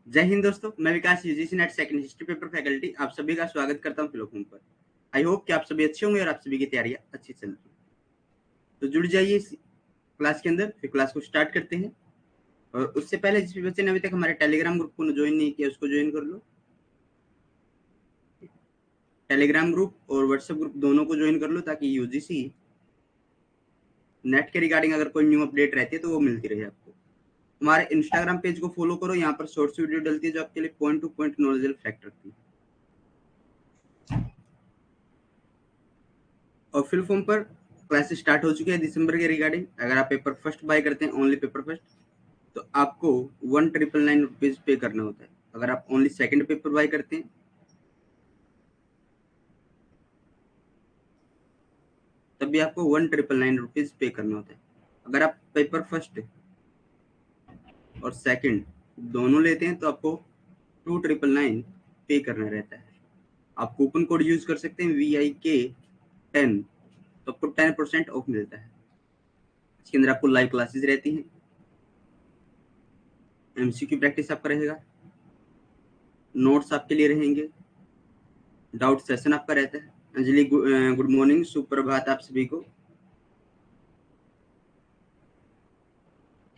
जय हिंद दोस्तों, मैं Vikas UGC NET second history paper faculty आप सभी का स्वागत करता हूं फिलोफोन पर। आई होप कि आप सभी अच्छे होंगे और आप सभी की तैयारियां अच्छी चल रही हैं। तो जुड़ जाइए इस क्लास के अंदर, फिर क्लास को स्टार्ट करते हैं। और उससे पहले जिस भी बच्चे ने अभी तक हमारे टेलीग्राम ग्रुप को ज्वाइन नहीं किया उसको ज्वाइन कर लो। टेलीग्राम ग्रुप और व्हाट्सएप ग्रुप दोनों को ज्वाइन कर लो ताकि यूजीसी नेट के रिगार्डिंग अगर कोई न्यू अपडेट रहती है तो वो मिलती रहे आपको। हमारे इंस्टाग्राम पेज को फॉलो करो, यहाँ पर शॉर्ट्स वीडियो डलती है जो आपके लिए point two point knowledgeable fact रखती है। और फिल फॉर्म पर क्लास स्टार्ट हो चुकी है दिसंबर के रिगार्डिंग। अगर आप पेपर फर्स्ट बाय करते हैं, ओनली पेपर फर्स्ट, तो आपको 1999 रुपीज पे करना होता है। अगर आप ओनली सेकंड पेपर बाय करते हैं तब भी आपको 1999 रुपीज पे करना होता है। अगर आप पेपर फर्स्ट और सेकंड दोनों लेते हैं तो आपको 2999 पे करना रहता है। आप कूपन कोड यूज कर सकते हैं VIK10, तो आपको 10% ऑफ मिलता है। इसके अंदर आपको लाइव क्लासेस रहती हैं, MCQ प्रैक्टिस आपका रहेगा, नोट्स आपके लिए रहेंगे, डाउट सेशन आपका रहता है। अंजलि गुड मॉर्निंग, सुप्रभात आप सभी को।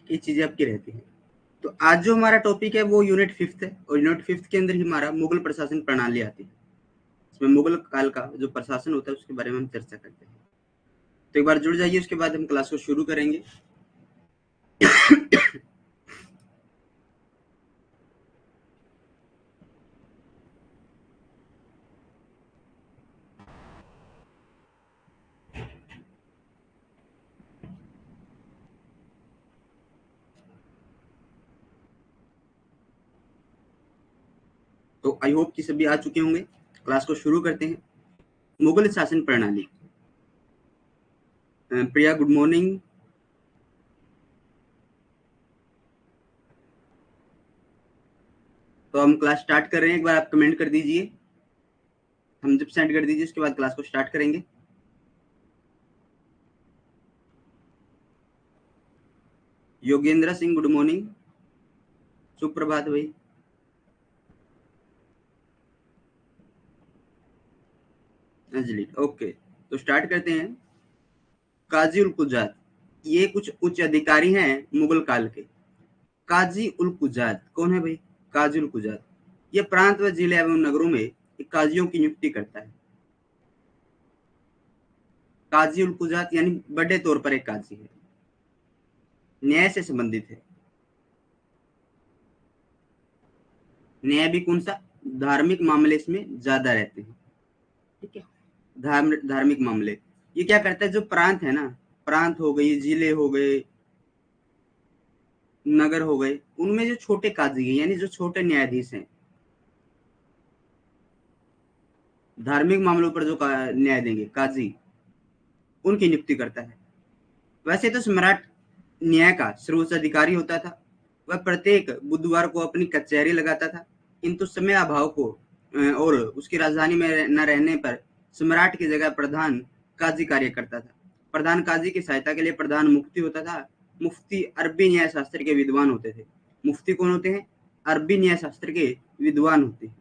ये चीजें आपकी रहती हैं। तो आज जो हमारा टॉपिक है वो यूनिट 5 है और यूनिट 5 के अंदर ही हमारा मुगल प्रशासन प्रणाली आती है। इसमें मुगल काल का जो प्रशासन होता है उसके बारे में हम चर्चा करते हैं। तो एक बार जुड़ जाइए, उसके बाद हम क्लास को शुरू करेंगे। तो आई होप कि सभी आ चुके होंगे। क्लास को शुरू करते हैं। मुगल शासन प्रणाली। प्रिया गुड मॉर्निंग। तो हम क्लास स्टार्ट कर रहे हैं, एक बार आप कमेंट कर दीजिए। हम जब सेंड कर दीजिए उसके बाद क्लास को स्टार्ट करेंगे। योगेंद्र सिंह गुड मॉर्निंग, सुप्रभात भाई। अंजलि ओके, तो स्टार्ट करते हैं। काजी उल कुजात, ये कुछ उच्च अधिकारी हैं मुगल काल के। काजी उल कुजात कौन है भाई? काजी उल कुजात ये प्रांत व जिले एवं नगरों में काजियों की नियुक्ति करता है। काजी उल कुजात यानी बड़े तौर पर एक काजी है, न्याय से संबंधित है। न्याय भी कौन सा? धार्मिक मामले इसमें ज्यादा रहते हैं। ठीक है, धार्मिक मामले। ये क्या करता है, जो प्रांत है ना, प्रांत हो गई, जिले हो गए, नगर हो गए, उनमें जो छोटे काजी हैं यानी जो छोटे न्यायाधीश हैं, धार्मिक मामलों पर जो न्याय देंगे काजी, उनकी नियुक्ति करता है। वैसे तो सम्राट न्याय का सर्वोच्च अधिकारी होता था। वह प्रत्येक बुधवार को अपनी कचहरी लगाता था, किंतु समय अभाव को और उसकी राजधानी में न रहने पर सम्राट की जगह प्रधान काजी कार्य करता था। प्रधान काजी की सहायता के लिए प्रधान मुफ्ती होता था। मुफ्ती अरबी न्याय शास्त्र के विद्वान होते थे। मुफ्ती कौन होते हैं? अरबी न्याय शास्त्र के विद्वान होते हैं।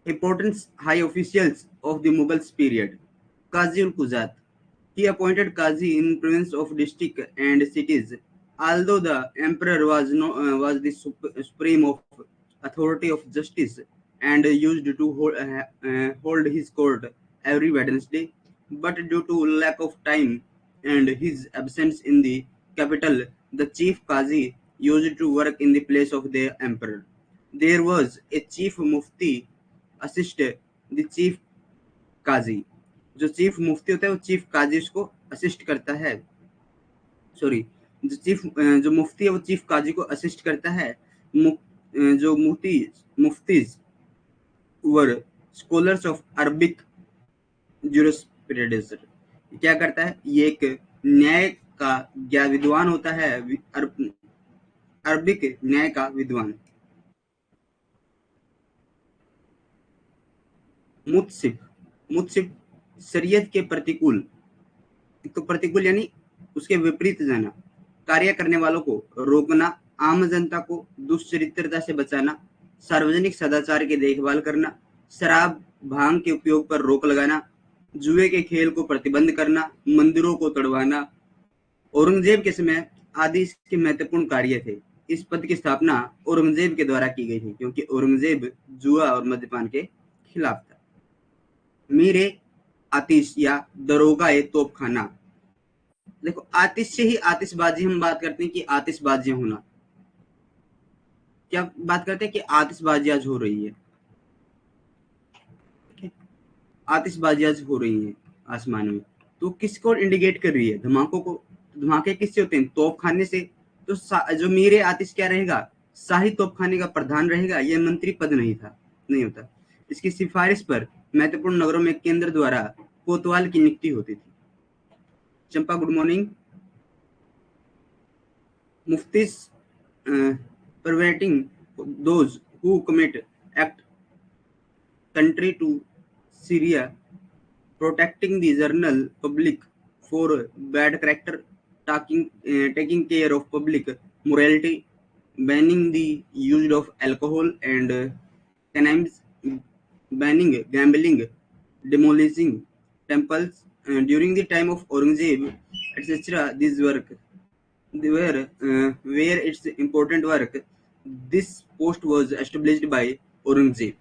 Important high officials of the Mughals period. Qazi ul Quzat. He appointed Qazi in province of district and cities. Although the emperor was the supreme of authority of justice and used to hold his court every Wednesday, but due to lack of time and his absence in the capital, the chief Qazi used to work in the place of the emperor. There was a chief mufti assist the chief qazi. जो chief मुफ्ती होता है वो chief काजी उसको assist करता है। Sorry, जो मुफ्ती है वो चीफ काजी को असिस्ट करता है। जो मुफ्तीज वर स्कॉलर्स ऑफ अरबिक ज्यूरिस्प्रूडेंस। क्या करता है? ये एक न्याय का विद्वान होता है, अरबिक न्याय का विद्वान। मुत्सिफ, मुत्सिफ शरीयत के प्रतिकूल, तो प्रतिकूल यानी उसके विपरीत जाना, कार्य करने वालों को रोकना आम जनता को दुष्चरित्रता से बचाना, सार्वजनिक सदाचार की देखभाल करना, शराब भांग के उपयोग पर रोक लगाना, जुए के खेल को प्रतिबंध करना, मंदिरों को तोड़वाना। औरंगजेब के समय आदि इसके महत्वपूर्ण कार्य थे। इस पद की स्थापना औरंगजेब के द्वारा की गई थी, क्योंकि औरंगजेब जुआ और मद्यपान के खिलाफ था। मीर आतिश या दरोगा ए तोपखाना। देखो, आतिश से ही आतिशबाजी हम बात करते हैं कि आतिशबाजियां होना। क्या बात करते हैं कि आतिशबाजी आज हो रही है, आतिशबाजी आज हो रही है आसमान में। तो किसको इंडिकेट कर रही है? धमाकों को। धमाके किससे होते हैं? तोपखाने से। तो जो मीर आतिश क्या रहेगा? शाही तोपखाने का प्रधान रहेगा। यह मंत्री पद नहीं होता। इसकी सिफारिश पर महत्वपूर्ण नगरों में केंद्र द्वारा कोतवाल की नियुक्ति होती थी। Champa, good morning. Muftis preventing those who commit act contrary to Syria, protecting the general public for bad character, taking care of public morality, banning the use of alcohol and cannabis, banning gambling, demolishing temples. During the time of Aurangzeb, etc., these work where its important work. This post was established by Aurangzeb.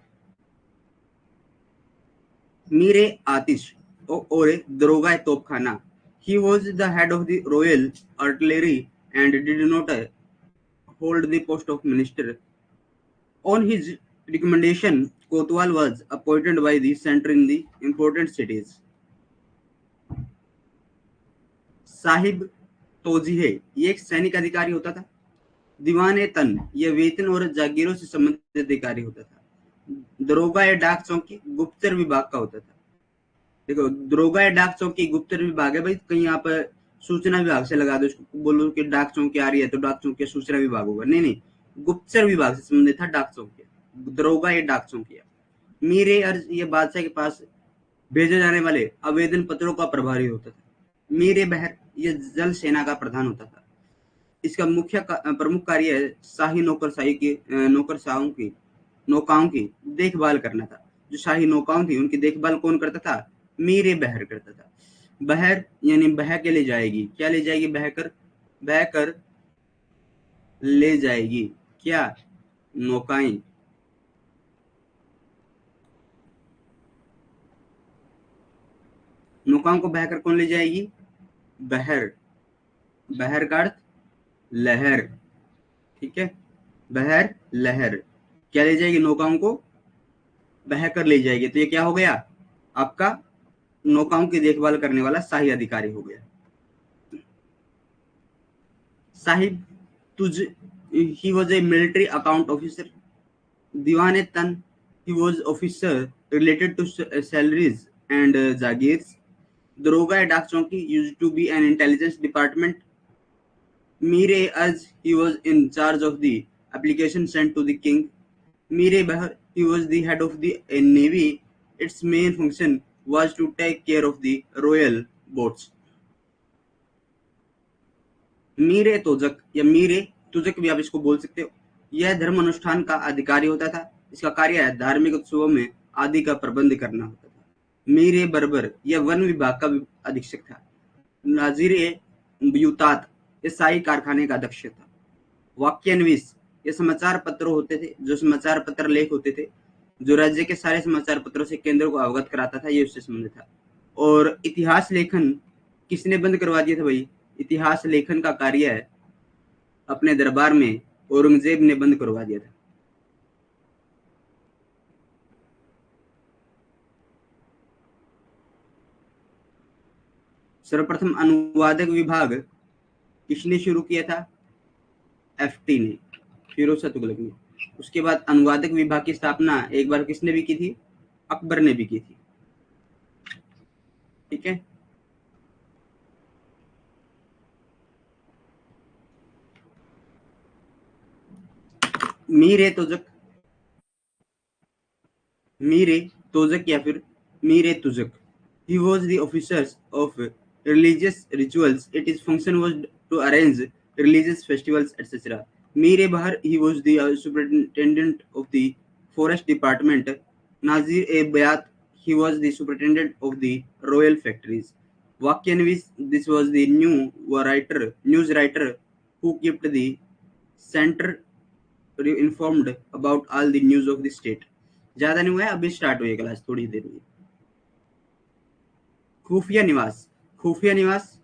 Mir Atish or Daroga Topkhana. He was the head of the Royal Artillery and did not hold the post of minister. On his recommendation, Kotwal was appointed by the center in the important cities. साहिब तोजीहे, ये एक सैनिक अधिकारी होता था। दीवाने तन, यह वेतन और जागीरों से संबंधित अधिकारी होता था। दरोगा या डाक चौकी गुप्तचर विभाग का होता था। देखो, दरोगा या डाक चौकी गुप्तचर विभाग है भाई। कहीं आप सूचना विभाग से लगा दो, उसको बोलो कि डाक चौकी आ रही है तो डाक चौकी सूचना विभाग होगा। नहीं, गुप्तचर विभाग से संबंधित था डाक चौकी, दरोगा या डाक चौकी। मीरे अर्ज, ये बादशाह के पास भेजे जाने वाले आवेदन पत्रों का प्रभारी होता था। मीरे बहर, यह जल सेना का प्रधान होता था। इसका प्रमुख कार्य है शाही नौकाओं की देखभाल करना था। जो शाही नौकाओं थी उनकी देखभाल कौन करता था? मीर बहर करता था। बहर यानी बह के ले जाएगी। क्या ले जाएगी? बहकर ले जाएगी। क्या? नौकाएं। नौकाओं को बहकर कौन ले जाएगी? बहर का अर्थ लहर। ठीक है, बहर लहर। क्या ले जाएगी? नौकाओं को बहकर ले जाएगी। तो ये क्या हो गया? आपका नौकाओं की देखभाल करने वाला शाही अधिकारी हो गया। साहिब तुझ, he was a military account officer. दीवाने तन, he was officer related to salaries and jagirs. दरोगा या डाक चौकी used to be an intelligence department. Mire as he was in charge of the application sent to the king. Mire Bahar, he was the head of the navy. Its main function was to take care of the royal boats. मीरे तोजक या मीरे तुजक भी आप इसको बोल सकते हो। यह धर्म अनुष्ठान का अधिकारी होता था। इसका कार्य है धार्मिक उत्सवों में आदि का प्रबंध करना होता था। मीरे बर्बर, यह वन विभाग का अधीक्षक था। नाजीरे ब्यूतात, ये शाही कारखाने का अध्यक्ष था। वाक्यान्विस, ये समाचार पत्र होते थे, जो समाचार पत्र लेख होते थे, जो राज्य के सारे समाचार पत्रों से केंद्र को अवगत कराता था, ये उससे संबंधित था। और इतिहास लेखन किसने बंद करवा दिया था भाई? इतिहास लेखन का कार्य है अपने दरबार में औरंगजेब ने बंद करवा दिया था। सर्वप्रथम अनुवादक विभाग किसने शुरू किया था? एफटी ने, फिरोज शाह तुगलक ने। उसके बाद अनुवादक विभाग की स्थापना एक बार किसने भी की थी? अकबर ने भी की थी। ठीक है, मीरे तोजक या फिर मीरे तुजक। He was the officer of religious rituals. Its function was to arrange religious festivals, etc. Mir e Bahar, he was the superintendent of the forest department. Nazir e Bayat, he was the superintendent of the royal factories. Vakyanvis, this was the news writer who kept the center informed about all the news of the state. ज्यादा नहीं हुआ है, अभी start हुई है class, थोड़ी देर हुई। खुफिया निवास, खुफिया निवास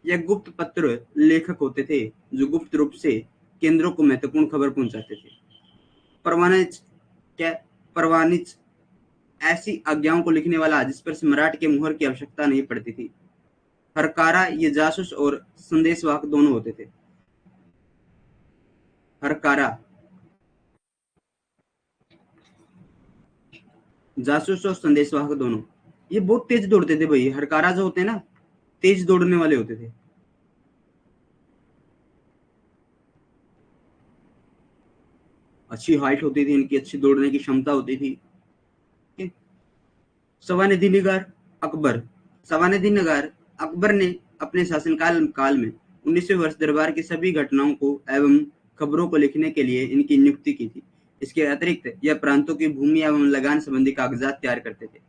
या गुप्त पत्र लेखक होते थे जो गुप्त रूप से केंद्रों को महत्वपूर्ण खबर पहुंचाते थे। परवानिच, क्या परवानिच, ऐसी आज्ञाओं को लिखने वाला जिस पर सम्राट के मुहर की आवश्यकता नहीं पड़ती थी। हरकारा, ये जासूस और संदेशवाहक दोनों होते थे। हरकारा जासूस और संदेशवाहक दोनों, ये बहुत तेज दौड़ते थे भाई। हरकारा जो होते हैं ना, तेज दौड़ने वाले होते थे। अच्छी हाइट होती थी इनकी, अच्छी दौड़ने की क्षमता होती थी। सवानिधि निगार अकबर, सवानिधि निगार अकबर ने अपने शासनकाल काल में 19वें वर्ष दरबार की सभी घटनाओं को एवं खबरों को लिखने के लिए इनकी नियुक्ति की थी। इसके अतिरिक्त यह प्रांतों की भूमि एवं लगान संबंधी कागजात तैयार करते थे।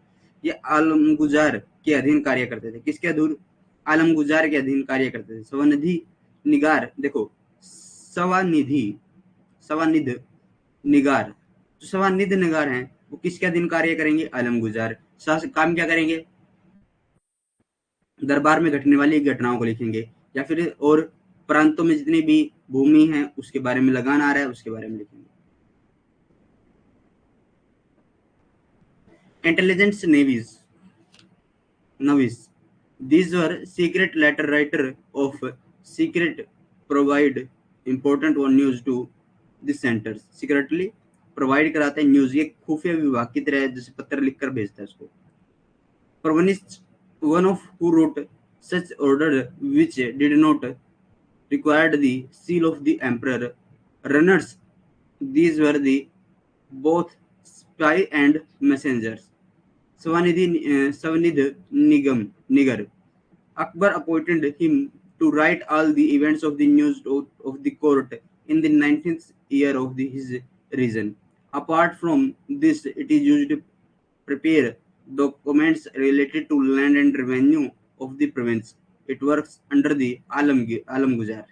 ये आलमगुजार के अधीन कार्य करते थे। किसके अधीन? आलमगुजार के अधीन कार्य करते थे। सवानिधि निगार, देखो सवानिधि, सवानिध निगार, जो सवानिध निगार हैं वो किसके अधीन कार्य करेंगे? आलमगुजार। शासक काम क्या करेंगे? दरबार में घटने वाली घटनाओं को लिखेंगे, या फिर और प्रांतों में जितनी भी भूमि है उसके बारे में, लगान आ रहा है उसके बारे में लिखेंगे। इंटेलिजेंस नवीस, these were secret letter writer of secret provide important one news to the centers, secretly provide कराते हैं न्यूज। ये खुफिया विभाग की तरह जैसे पत्र लिखकर भेजता है उसको। Purvanist, one of who wrote such order which did not required the seal of the emperor. Runners, these were the both spy and messengers. Swanidh Nigar. Akbar appointed him to write all the events of the news of the court in the 19th year of his reign. Apart from this, it is used to prepare documents related to land and revenue of the province. It works under the Alamguzar.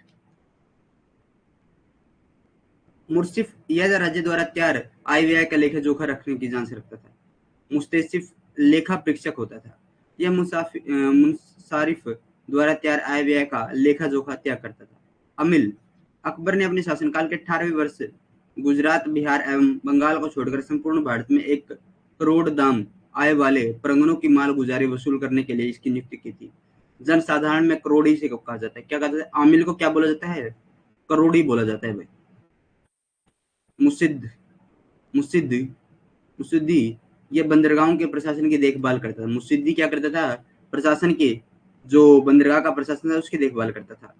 मुर्सिफ, यह राज्य द्वारा तैयार आय व्यय का लेखा जोखा रखने की जांच रखता था। मुस्तैसिफ लेखा परीक्षक होता था। यह मुंसारिफ द्वारा तैयार आय व्यय का लेखा जोखा तैयार करता था। अमिल, अकबर ने अपने शासनकाल के 18वें वर्ष गुजरात, बिहार एवं बंगाल को छोड़कर संपूर्ण भारत में 1 करोड़ दाम आय वाले प्रगणों की माल गुजारी वसूल करने के लिए इसकी नियुक्ति की थी। जनसाधारण में करोड़ी से कहा जाता है। क्या कहते हैं? आमिल को क्या बोला जाता है? करोड़ी बोला जाता है भाई। मुसिद्द, मुसिद्दी, मुसिद्दी ये बंदरगाहों के प्रशासन की देखभाल करता था। मुसिद्दी क्या करता था? प्रशासन के, जो बंदरगाह का प्रशासन था उसकी देखभाल करता था।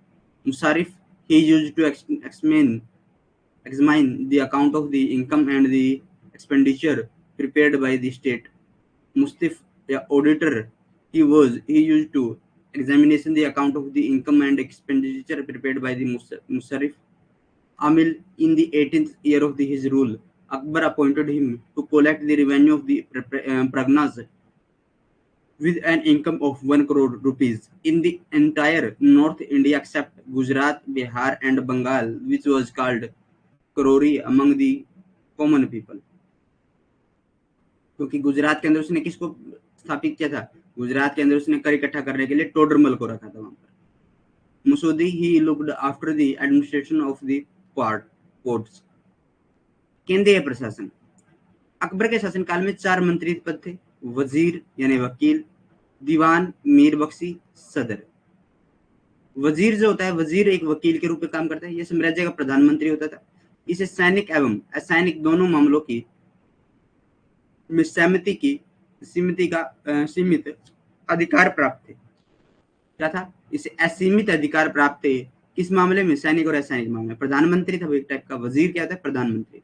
मुसारिफ, he used to examine the account of the income and the expenditure prepared by the state. Mustif, या auditor, he used to examination the account of the income and expenditure prepared by the Musarrif. Amil, in the 18th year of his rule, Akbar appointed him to collect the revenue of the Pragnas with an income of 1 crore rupees in the entire North India except Gujarat, Bihar and Bengal, which was called Karori among the common people. क्योंकि गुजरात के अंदर उसने किसको स्थापित किया था? गुजरात के अंदर उसने कर इकट्ठा करने के लिए टोडरमल को रखा था वहां पर। मुसूदी, he looked after the administration of the courts. केंद्रीय प्रशासन, अकबर के शासनकाल में 4 मंत्री पद थे। वजीर यानी वकील, दीवान, मीर बख्शी, सदर। वजीर जो होता है, वजीर एक वकील के रूप में काम करता है। यह साम्राज्य का प्रधानमंत्री होता था। इसे सैनिक एवं असैनिक दोनों मामलों की सीमित अधिकार प्राप्त थे। क्या था? इसे असीमित अधिकार प्राप्त थे। किस मामले में? सैनिक और असैनिक मामले में। प्रधानमंत्री था वो एक टाइप का। वजीर क्या था? प्रधानमंत्री।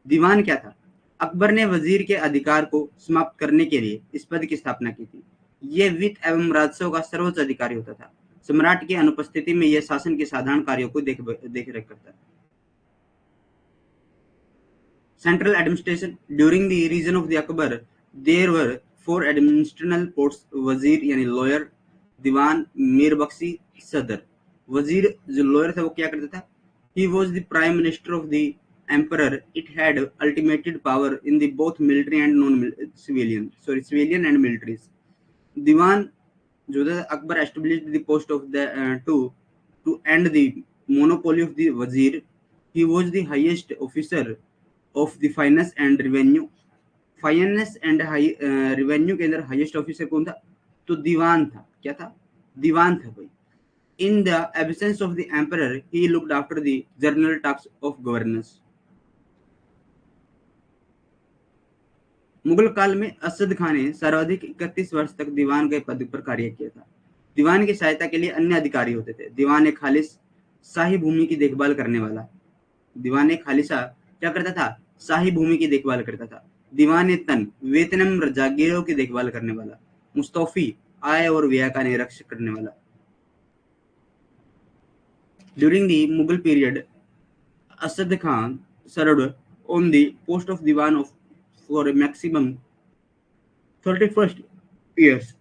दीवान क्या था? अकबर ने वजीर के अधिकार को समाप्त करने के लिए इस पद की स्थापना की थी। यह वित्त एवं राजस्व का सर्वोच्च अधिकारी होता था। सम्राट की अनुपस्थिति में यह शासन के साधारण कार्यों को देख रेख करता था। Central administration during the region of the Akbar, there were four administrative posts: वजीर यानी lawyer, दीवान, मीर बख्शी, सदर. वजीर जो lawyer था वो क्या करता था? He was the prime minister of the emperor. It had ultimate power in the both military and civilian and militaries. Diwan जो था Akbar established the post of the to end the monopoly of the wazir. He was the highest officer of the finance and revenue. Finance and revenue के अंदर highest officer कौन था? तो दीवान था. क्या था? दीवान था भाई. In the absence of the emperor he looked after the general task of governance. Mughal काल में असद खान ने सर्वाधिक 31 वर्ष तक दीवान के पद पर कार्य किया था. दीवान की सहायता के लिए अन्य अधिकारी होते थे. दीवान एक खालिश शाही भूमि की देखभाल करने वाला. दीवान एक खालिशा क्या करता था? शाही भूमि की देखभाल करता था. दीवान तन वेतनम जागीरों की देखभाल करने वाला. मुस्तौफी आय और व्यय का निरीक्षण करने वाला. During the Mughal period Asad Khan served on the post of Diwan for a maximum 31 years.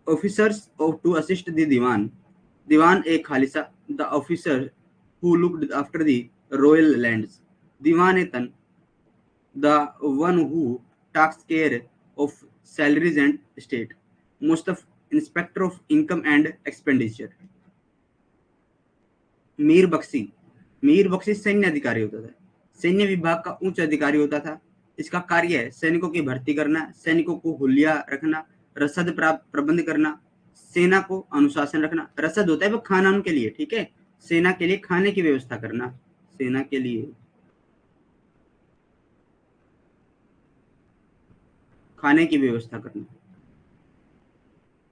Officers to assist the Diwan. Diwan a Khalisa, the officer who looked after the royal lands. Diwan a Tan, the one who takes care of salaries and estate. Mustaf, inspector of income and expenditure. Mir Bakhshi सैन्य अधिकारी होता था. सैन्य विभाग का उच्च अधिकारी होता था. इसका कार्य है सैनिकों की भर्ती करना, सैनिकों को हुलिया रखना, रसद प्रबंध करना, सेना को अनुशासन रखना. रसद होता है वो खाना उनके लिए, ठीक है. सेना के लिए खाने की व्यवस्था करना. सेना के लिए खाने की व्यवस्था करना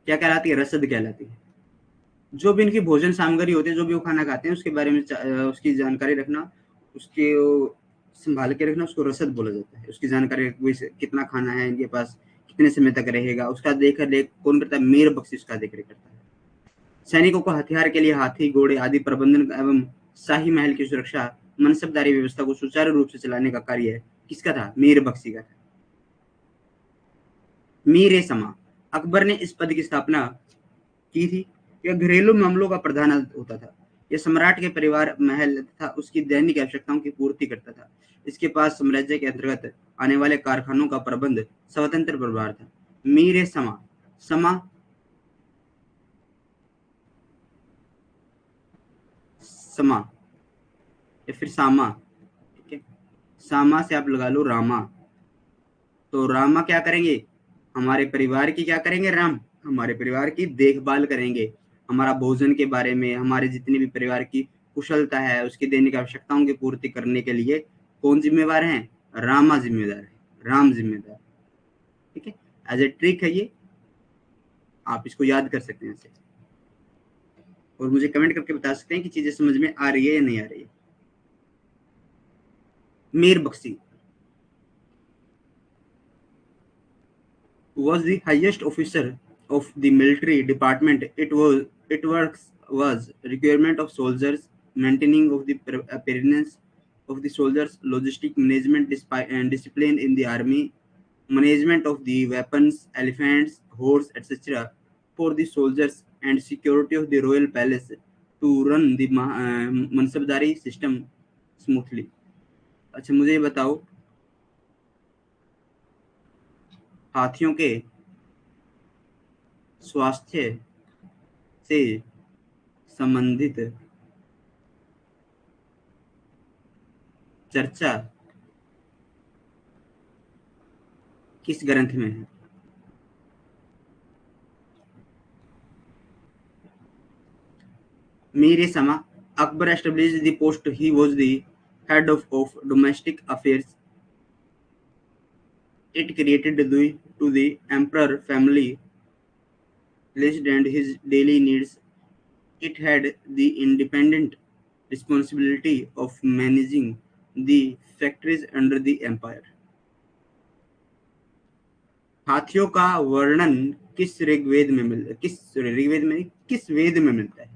क्या कहलाती है? रसद कहलाती है. जो भी इनकी भोजन सामग्री होती है, जो भी वो खाना खाते हैं, उसके बारे में उसकी जानकारी रखना, उसके संभाल के रखना, उसको रसद बोला जाता है. उसकी जानकारी कितना खाना है इनके पास, कितने समय तक रहेगा, उसका देख रेख कौन करता है? मीर बख्शी उसका देख रेख करता है. सैनिकों को हथियार के लिए हाथी, घोड़े आदि प्रबंधन एवं शाही महल की सुरक्षा, मनसबदारी व्यवस्था को सुचारू रूप से चलाने का कार्य किसका था? मीर बख्शी का था. मीर समा अकबर ने इस पद की स्थापना की थी. यह घरेलू मामलों का प्रधान होता था. यह सम्राट के परिवार महल तथा उसकी दैनिक आवश्यकताओं की पूर्ति करता था. इसके पास साम्राज्य के अंतर्गत आने वाले कारखानों का प्रबंध स्वतंत्र प्रभार था. मीर समा समा समा या फिर सामा, ठीक है. सामा से आप लगा लो रामा. तो रामा क्या करेंगे? हमारे परिवार की क्या करेंगे? राम हमारे परिवार की देखभाल करेंगे. हमारा भोजन के बारे में, हमारे जितनी भी परिवार की कुशलता है, उसकी दैनिक आवश्यकताओं की पूर्ति करने के लिए कौन जिम्मेवार है? रामा जिम्मेदार है. राम जिम्मेदार, ठीक है. एज ए ट्रिक है ये, आप इसको याद कर सकते हैं ऐसे. और मुझे कमेंट करके बता सकते हैं कि चीजें समझ में आ रही है या नहीं आ रही है. Mir Bakshi was the highest officer of the military department. It was requirement of soldiers, maintaining of the appearance of the soldiers, logistic management and discipline in the army, management of the weapons, elephants, horse, etc. for the soldiers, and security of the royal palace to run the mansabdari system smoothly. अच्छा मुझे ये बताओ, हाथियों के स्वास्थ्य से संबंधित चर्चा किस ग्रंथ में है? मीर समा Akbar established the post. He was the head of domestic affairs. It created to the emperor family list and his daily needs. It had the independent responsibility of managing the factories under the empire. हाथियों का वर्णन किस ऋग्वेद में किस वेद में मिलता है?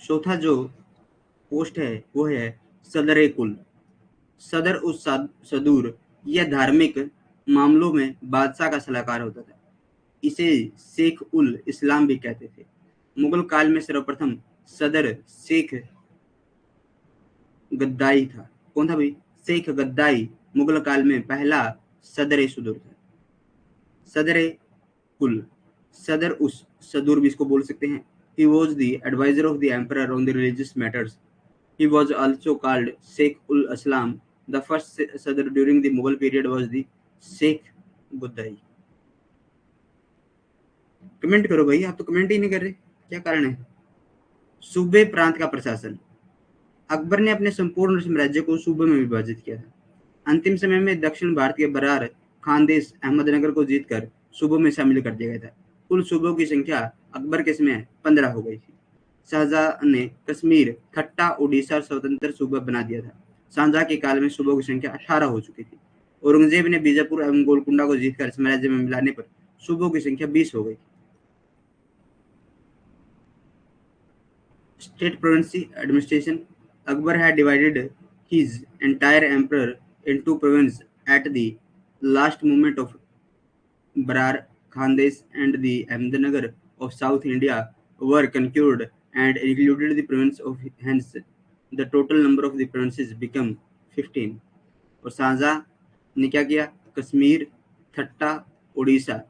चौथा जो पोस्ट है वो है सदर कुल। सदर उस सदूर यह धार्मिक मामलों में बादशाह का सलाहकार होता था। इसे शेख उल इस्लाम भी कहते थे। मुगल काल में सर्वप्रथम सदर शेख गद्दाई था। कौन था भाई? शेख गद्दाई मुगल काल में पहला सदर सुदूर था। सदर कुल, सदर उस सदूर भी इसको बोल सकते हैं। He was the advisor of the emperor on the religious matters. He was also called Sheikh ul Islam. The first Sadr during the Mughal period was the Sheikh Guddai. Comment करो भाई, आप तो कमेंट ही नहीं कर रहे, क्या कारण है? सूबे प्रांत का प्रशासन। अकबर ने अपने संपूर्ण साम्राज्य को सूबे में विभाजित किया था। अंतिम समय में दक्षिण भारतीय बरार खानदेश अहमदनगर को जीतकर सूबों में शामिल कर दिया गया था। कुल सूबों की संख्या अकबर के समय 15 हो गई थी। शाहजहां ने कश्मीर, थट्टा, उड़ीसा स्वतंत्र सूबा बना दिया था। शाहजहां के काल में सूबों की संख्या 18 हो चुकी थी। औरंगजेब ने बीजापुर एवं गोलकुंडा को जीतकर साम्राज्य में मिलाने पर सूबों की संख्या 20 हो गई। State province administration. Akbar had divided his entire empire into provinces at the last moment of Barar, Khandesh and the Ahmednagar of South India were conquered and included the province of hence the total number of the provinces became 15. और शाहजहां ने क्या किया? कश्मीर, थट्टा, उड़ीसा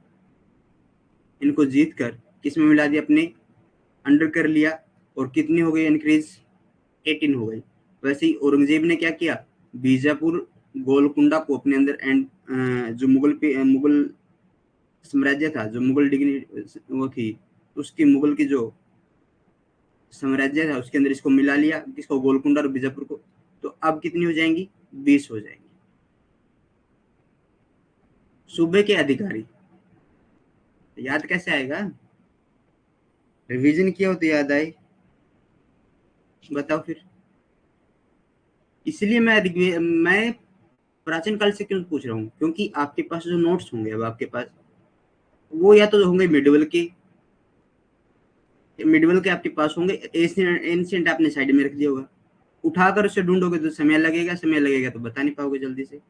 इनको जीत कर किस में मिला दिया? अपने अंडर कर लिया। और कितनी हो गई इंक्रीज? 18 हो गई। वैसे ही औरंगजेब ने क्या किया? बीजापुर, गोलकुंडा को अपने अंदर एंड जो मुगल साम्राज्य था, जो मुगल डिग्री वो थी, उसकी मुगल की जो साम्राज्य था उसके अंदर इसको मिला लिया, किसको? गोलकुंडा और बीजापुर को। तो अब कितनी हो जाएंगी? 20 हो जाएंगी। सूबे के अधिकारी याद कैसे आएगा? रिवीजन किया हो तो याद आए, बताओ फिर। इसलिए मैं प्राचीन काल से क्यों पूछ रहा हूँ, क्योंकि आपके पास जो नोट्स होंगे अब आपके पास, वो या तो होंगे मिडवल के आपके पास होंगे, एंशिएंट आपने साइड में रख दिया होगा। उठाकर उसे ढूंढोगे तो समय लगेगा तो बता नहीं पाओगे जल्दी से।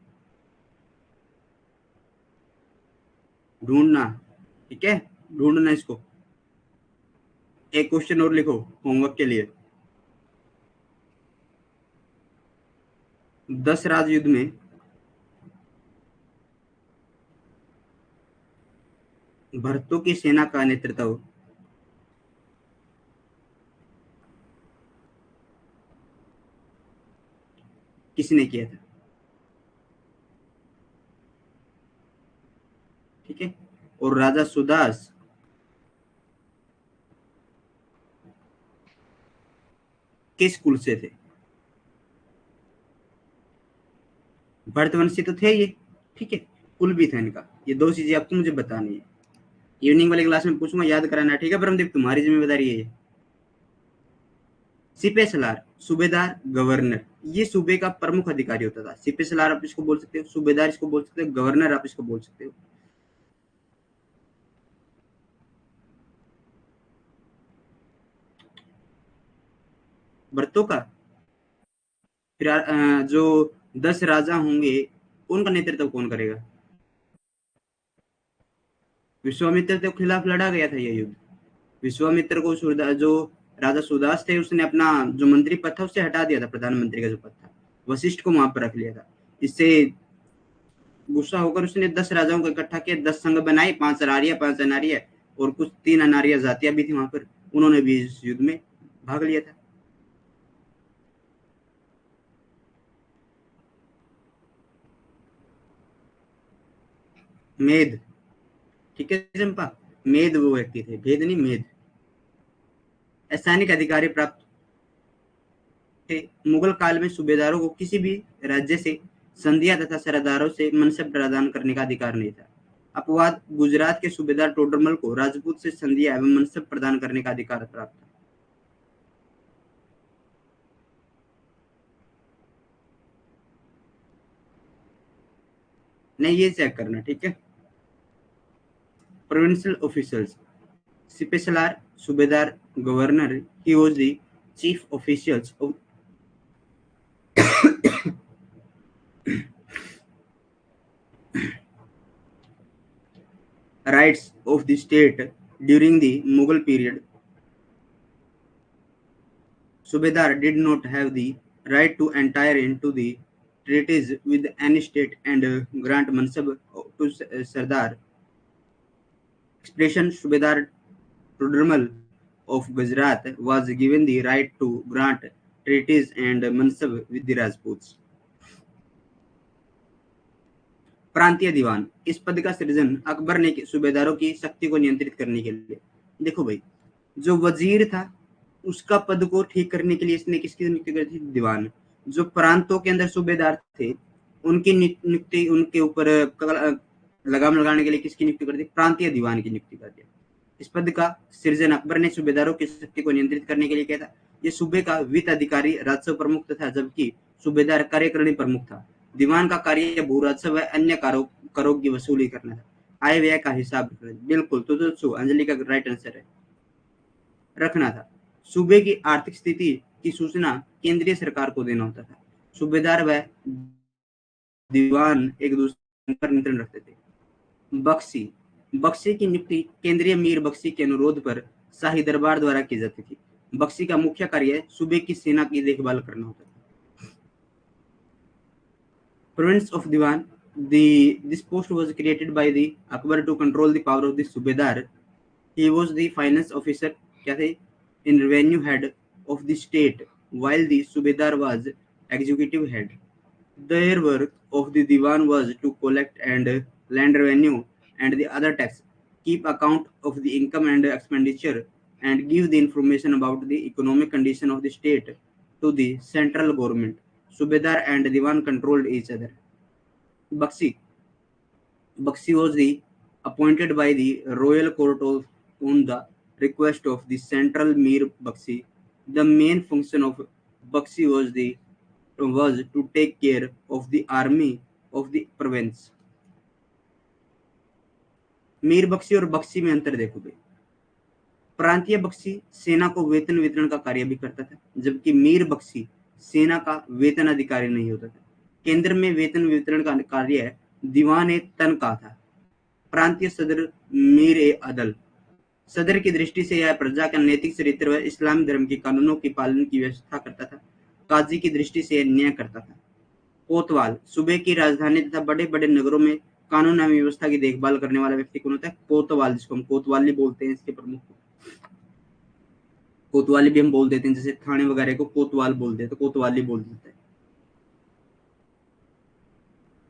ढूंढना, ठीक है, ढूंढना इसको। एक क्वेश्चन और लिखो होमवर्क के लिए। 10 राजयुद्ध में भरतों की सेना का नेतृत्व किसने किया था? ठीक है। और राजा सुदास किस कुल से थे? भरतवंशी तो थे ये, ठीक है, कुल भी था इनका। ये दो चीजें आपको मुझे बतानी है। इवनिंग वाली क्लास में पूछूंगा, याद कराना, ठीक है परमदीप? तुम्हारी जिम्मेदारी है ये। सिपह सलार, सूबेदार, गवर्नर, ये सूबे का प्रमुख अधिकारी होता था। सिपह सलार आप इसको बोल सकते हो, सूबेदार इसको बोल सकते हो, गवर्नर आप इसको बोल सकते हो। भरतों का फिर जो 10 राजा होंगे उनका नेतृत्व कौन करेगा? विश्वामित्र के खिलाफ लड़ा गया था यह युद्ध। विश्वामित्र को जो राजा सुदास थे उसने अपना जो मंत्री पद था उससे हटा दिया था, प्रधानमंत्री का जो पद था, वशिष्ठ को वहां पर रख लिया था। इससे गुस्सा होकर उसने 10 राजाओं को इकट्ठा किया, 10 संघ बनाए, 5 अरारिया, 5 अनारिया और कुछ 3 अनारिया जातियां भी थी वहां पर। उन्होंने भी इस युद्ध में भाग लिया था। मेद, ठीक है चंपा, मेद वो व्यक्ति थे, भेद नहीं, मेद। असैनिक अधिकारी प्राप्त थे। मुगल काल में सूबेदारों को किसी भी राज्य से संधियां तथा सरदारों से मनसब प्रदान करने का अधिकार नहीं था। अपवाद गुजरात के सूबेदार टोडरमल को राजपूत से संधियां एवं मनसब प्रदान करने का अधिकार प्राप्त था। नहीं, ये चेक करना, ठीक है। प्रोविंशियल ऑफिसर्स, सिपह सलार, सूबेदार, governor, he was the chief officials of rights of the state during the Mughal period. Subedar did not have the right to enter into the treaties with any state and grant mansab to Sardar. Expression Subedar Todermal of Gujarat was given the right to grant treaties and mansab with the Rajputs. प्रांतीय दीवान इस पद का सृजन अकबर ने सूबेदारों की शक्ति को नियंत्रित करने के लिए। देखो भाई, जो वजीर था उसका पद को ठीक करने के लिए इसने किसकी नियुक्ति करी थी? दीवान। जो प्रांतों के अंदर सूबेदार थे उनकी नियुक्ति, उनके ऊपर लगाम लगाने के लिए किसकी नियुक्ति कर दी? प्रांतीय दीवान की नियुक्ति कर दी। इस पद का सृजन अकबर ने सूबेदारों की शक्ति को नियंत्रित करने के लिए किया था। ये सूबे का वित्त अधिकारी राजस्व प्रमुख था, जबकि सूबेदार कार्यकारिणी प्रमुख था। दीवान का कार्य भू राजस्व व अन्य करों की वसूली करना था, आय व्यय का हिसाब रखना। बिल्कुल, तो अंजलि का राइट आंसर है, रखना था। सूबे की आर्थिक स्थिति की सूचना केंद्रीय सरकार को देना होता था। सूबेदार व दीवान एक दूसरे पर नियंत्रण रखते थे। बख्शी बख्शी की नियुक्ति केंद्रीय मीर बख्शी के अनुरोध पर शाही दरबार द्वारा की जाती थी। बख्शी का मुख्य कार्य सूबे की सेना की देखभाल करना होता था। Province of Diwan, this post was created by the Akbar to control the power of the Subedar. He was the finance officer, क्या थे? In revenue head of the state, while the Subedar was executive head. Their work of the Diwan was to collect and land revenue and the other tax, keep account of the income and expenditure, and give the information about the economic condition of the state to the central government. Subedar and Diwan controlled each other. Bakshi was the appointed by the royal court on the request of the central Mir Bakshi. The main function of Bakshi was to take care of the army of the province. Mir Bakshi और बख्शी में अंतर देखो भाई। प्रांतीय बख्शी सेना को वेतन वितरण का कार्य भी करता था, जबकि मीर बख्शी सेना का वेतन अधिकारी नहीं होता था। केंद्र में वेतन वितरण का कार्य दीवान ए तन का था। प्रांतीय सदर मीर ए अदल। सदर की दृष्टि से यह प्रजा का नैतिक चरित्र व इस्लामी धर्म के कानूनों की पालन की व्यवस्था करता था। काजी की दृष्टि से यह न्याय करता था। कोतवाल सूबे की राजधानी तथा बड़े बड़े नगरों में कानून एवं व्यवस्था की देखभाल करने वाला व्यक्ति कौन होता है? कोतवाल, जिसको हम कोतवाली बोलते हैं। इसके प्रमुख कोतवाली भी हम बोल देते हैं, जैसे थाने वगैरह को कोतवाल बोल देते, तो कोतवाली बोल देते हैं।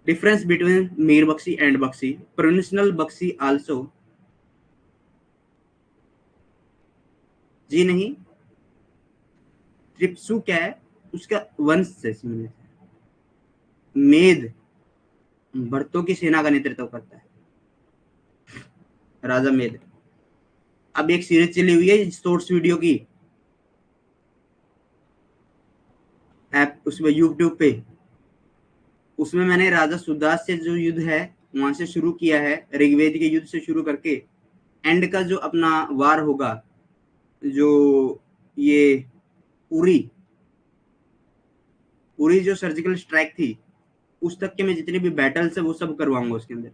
Difference between Mir Bakhshi and Bakhshi. Provincial Bakhshi also, जी नहीं, त्रिपसु क्या है? उसका वंश से मेद भरतों की सेना का नेतृत्व करता है, राजा मेद। अब एक सीरीज चली हुई है शॉर्ट्स वीडियो की ऐप, उसमें यूट्यूब पे, उसमें मैंने राजा सुदास से जो युद्ध है वहां से शुरू किया है, ऋग्वेद के युद्ध से शुरू करके एंड का जो अपना वार होगा, जो ये उरी जो सर्जिकल स्ट्राइक थी, उस तक के मैं जितने भी बैटल्स है वो सब करवाऊंगा उसके अंदर।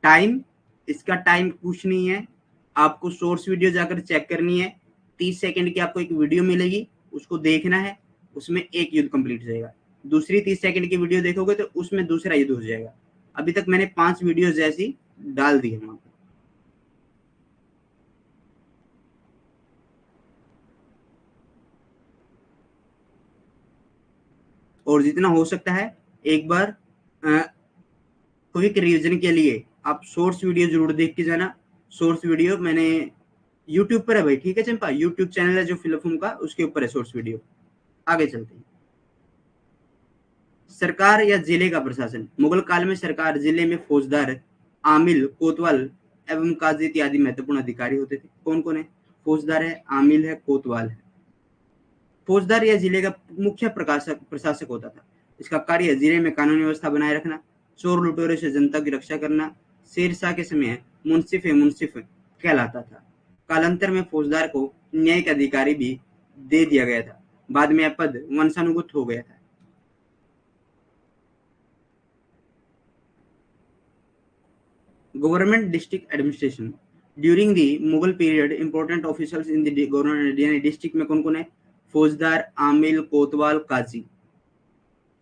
टाइम, इसका टाइम कुछ नहीं है, आपको सोर्स वीडियो जाकर चेक करनी है। 30 सेकंड की आपको एक वीडियो मिलेगी, उसको देखना है, उसमें एक युद्ध कंप्लीट हो जाएगा। दूसरी 30 सेकंड की वीडियो देखोगे तो उसमें दूसरा युद्ध हो जाएगा। अभी तक मैंने 5 वीडियो जैसी डाल दी है वहां पर। और जितना हो सकता है एक बार क्विक रिवीजन के लिए आप सोर्स वीडियो जरूर देख के जाना। सोर्स वीडियो मैंने यूट्यूब पर है भाई, ठीक है चंपा, यूट्यूब चैनल है जो फिल्म का, उसके ऊपर है सोर्स वीडियो। आगे चलते हैं। सरकार या जिले का प्रशासन। मुगल काल में सरकार जिले में फौजदार, आमिल, कोतवाल एवं काजी इत्यादि महत्वपूर्ण अधिकारी होते थे। कौन कौन है? फौजदार है, आमिल है, कोतवाल है। फौजदार या जिले का मुख्य प्रशासक होता था। इसका कार्य जिले में कानून व्यवस्था बनाए रखना, चोर लुटेरों से जनता की रक्षा करना। शेरशाह के समय मुंसिफ कहलाता था। कालांतर में फौजदार को न्यायिक अधिकारी भी दे दिया गया था। बाद में यह पद वंशानुगत हो गया था। Government district administration during the Mughal period, important officials in the government यानी डिस्ट्रिक्ट में कौन कौन है? फौजदार, आमिल, कोतवाल, काजी।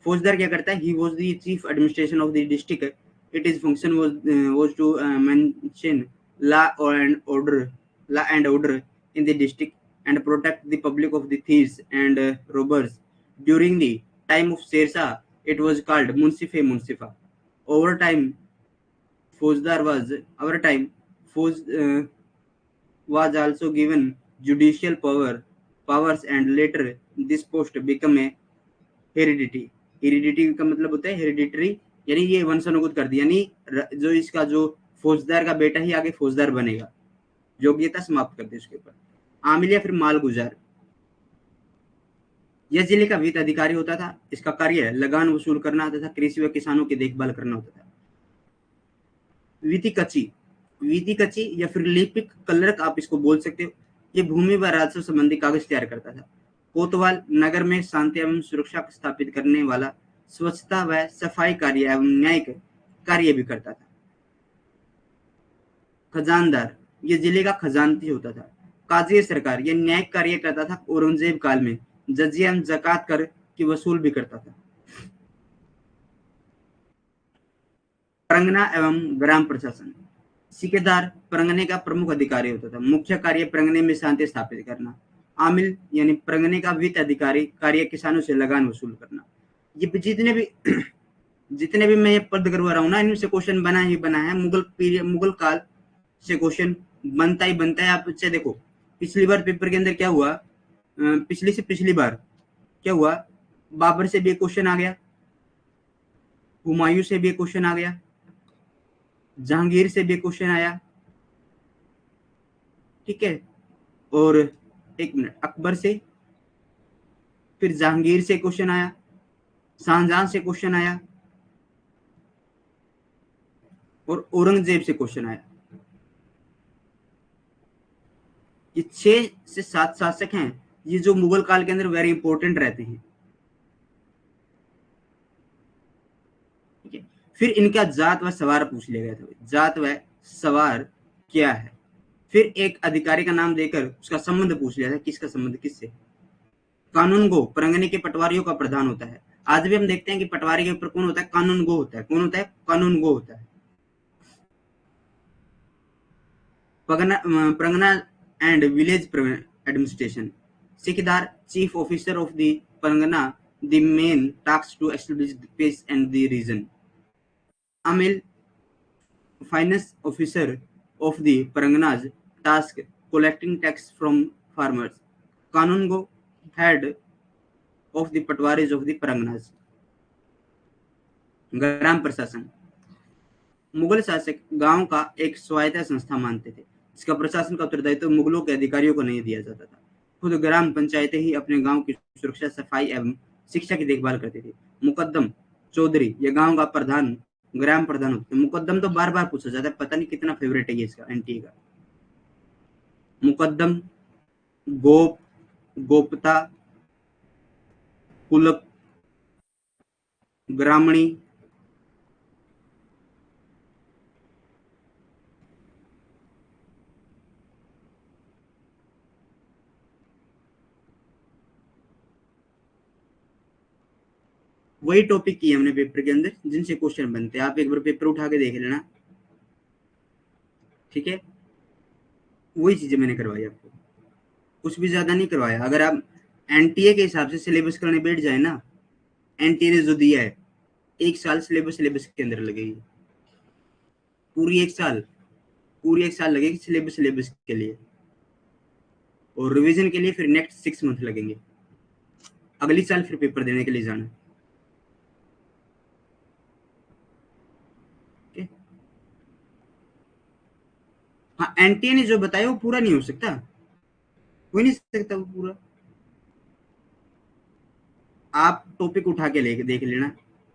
फौजदार क्या करता है? He was the chief administration of the district. Its function was to maintain law and order in the district and protect the public of the thieves and robbers. During the time of Sher Shah, it was called Munsifa. Over time, Faujdar was our time. Fauj was also given judicial powers and later this post become a heredity. Heredity का मतलब होता है hereditary, यानी ये वंशानुगत कर दिया, यानी जो इसका जो फौजदार का बेटा ही आगे फौजदार बनेगा, योग्यता समाप्त कर दी उसके ऊपर। आमिल या फिर मालगुजार, यह जिले का वित्त अधिकारी होता था। इसका कार्य लगान वसूल करना तथा कृषि व किसानों की देखभाल करना होता था। वीतिकची या फिर लिपिक क्लर्क आप इसको बोल सकते हो। ये भूमि व राजस्व संबंधी कागज तैयार करता था। कोतवाल नगर में शांति एवं सुरक्षा स्थापित करने वाला स्वच्छता व सफाई कार्य एवं न्यायिक कार्य भी करता था। खजानदार ये जिले का खजानची होता था। काजी सरकार ये न्यायिक कार्य करता था। औरंगजेब काल में जजिया एवं जकात कर की वसूल भी करता था। परंगना एवं ग्राम प्रशासन, सिकेदार परंगने का प्रमुख अधिकारी होता था। मुख्य कार्य परंगने में शांति स्थापित करना। आमिल यानी परंगने का वित्त अधिकारी, कार्य किसानों से लगान वसूल करना। ये जितने भी मैं ये पद करवा रहा हूँ ना, इनमें से क्वेश्चन बना ही बना है। मुगल काल से क्वेश्चन बनता ही बनता है। आप इससे देखो, पिछली बार पेपर के अंदर क्या हुआ, पिछली बार क्या हुआ, बाबर से भी एक क्वेश्चन आ गया, हुमायूं से भी एक क्वेश्चन आ गया, जहांगीर से भी क्वेश्चन आया, ठीक है, और एक मिनट, अकबर से, फिर जहांगीर से क्वेश्चन आया, शाहजहां से क्वेश्चन आया और औरंगजेब से क्वेश्चन आया। ये 6 से 7 शासक हैं, ये जो मुगल काल के अंदर वेरी इंपॉर्टेंट रहते हैं। ठीक है, फिर इनका जात व सवार पूछ लिया गया था। जात व सवार क्या है? फिर एक अधिकारी का नाम देकर उसका संबंध पूछ लिया था, किसका संबंध किससे? कानून गो परंगने के पटवारियों का प्रधान होता है। आज भी हम देखते हैं कि पटवारी के ऊपर कौन होता है? कानून गो होता है। कौन होता है? कानून गो होता है। Pargana and village administration, Sikdar chief officer of the Pargana, the main task to establish the peace and the region. Amil, finance officer of the Parganas, task collecting tax from farmers. Kanungo, head of the Patwaris of the Parganas. ग्राम प्रशासन, मुगल शासक गांव का एक स्वायत्त संस्था मानते थे। इसका प्रशासन का उत्तरदायित्व मुगलों के अधिकारियों को नहीं दिया जाता था। खुद ग्राम पंचायतें ही अपने गांव की सुरक्षा, सफाई एवं शिक्षा की देखभाल करती थी। मुकद्दम चौधरी ये गांव का प्रधान, ग्राम प्रधान होते थे। मुकद्दम तो बार बार पूछा जाता है, पता नहीं कितना फेवरेट है ये इसका एनटीए का। मुकद्दम, गोप, गोपता, कुलक, ग्रामणी, वही टॉपिक किए हमने पेपर के अंदर जिनसे क्वेश्चन बनते हैं। आप एक बार पेपर उठा के देख लेना, ठीक है। वही चीजें मैंने करवाई आपको, कुछ भी ज्यादा नहीं करवाया। अगर आप एनटीए के हिसाब से सिलेबस करने बैठ जाए ना, एनटीए ने जो दिया है, 1 साल सिलेबस के अंदर लगेगी। पूरी एक साल लगेगी सिलेबस के लिए, और रिवीजन के लिए फिर नेक्स्ट 6 मंथ लगेंगे। अगली साल फिर पेपर देने के लिए जाना। हाँ, एनटीए ने जो बताया वो पूरा नहीं हो सकता, हो नहीं सकता वो पूरा। आप टॉपिक उठा के लेके देख लेना,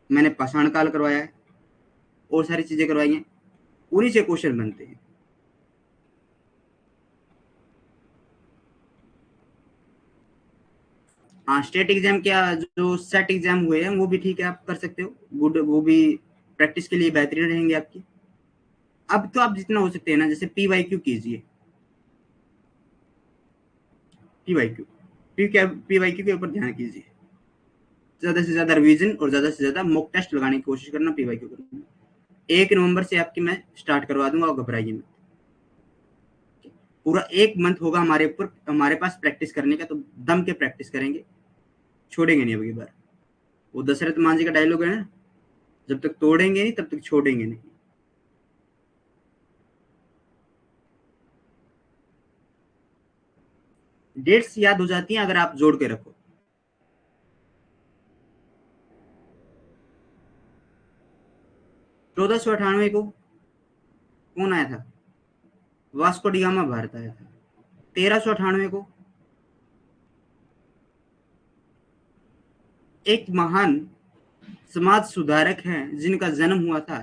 मैंने पाषाण काल करवाया है और सारी चीजें करवाई हैं, उन्हीं से क्वेश्चन बनते हैं। हाँ, स्टेट एग्जाम क्या, जो सेट एग्जाम हुए हैं वो भी ठीक है, आप कर सकते हो, गुड, वो भी प्रैक्टिस के लिए बेहतरीन रहेंगे आपकी। अब तो आप जितना हो सकते हैं ना, जैसे PYQ कीजिए, PYQ, PYQ के ऊपर ध्यान कीजिए, ज्यादा से ज्यादा रिवीजन और ज्यादा से ज्यादा मॉक टेस्ट लगाने की कोशिश करना PYQ करना। 1 नवंबर से आपकी मैं स्टार्ट करवा दूंगा, और घबराइए मत। पूरा 1 मंथ होगा हमारे ऊपर, हमारे पास प्रैक्टिस करने का, तो दम के प्रैक्टिस करेंगे, छोड़ेंगे नहीं अब की बार। वो दशरथ मान जी का डायलॉग है ना, जब तक तोड़ेंगे नहीं तब तक छोड़ेंगे नहीं। डेट्स याद हो जाती हैं अगर आप जोड़ के रखो। 1498 को कौन आया था? वास्को डिगामा भारत आया था। 1398 को एक महान समाज सुधारक हैं जिनका जन्म हुआ था,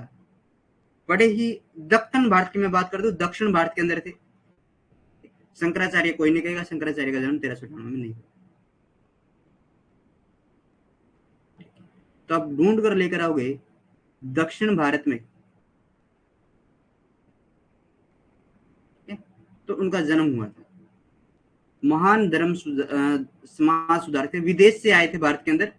बड़े ही दक्षिण भारत की मैं बात कर दूं, दक्षिण भारत के अंदर थे, शंकराचार्य। कोई नहीं कहेगा शंकराचार्य का जन्म 1398 में नहीं। तो आप ढूंढ कर लेकर आओगे दक्षिण भारत में, तो उनका जन्म हुआ था। महान समाज सुधारक थे, विदेश से आए थे भारत के अंदर।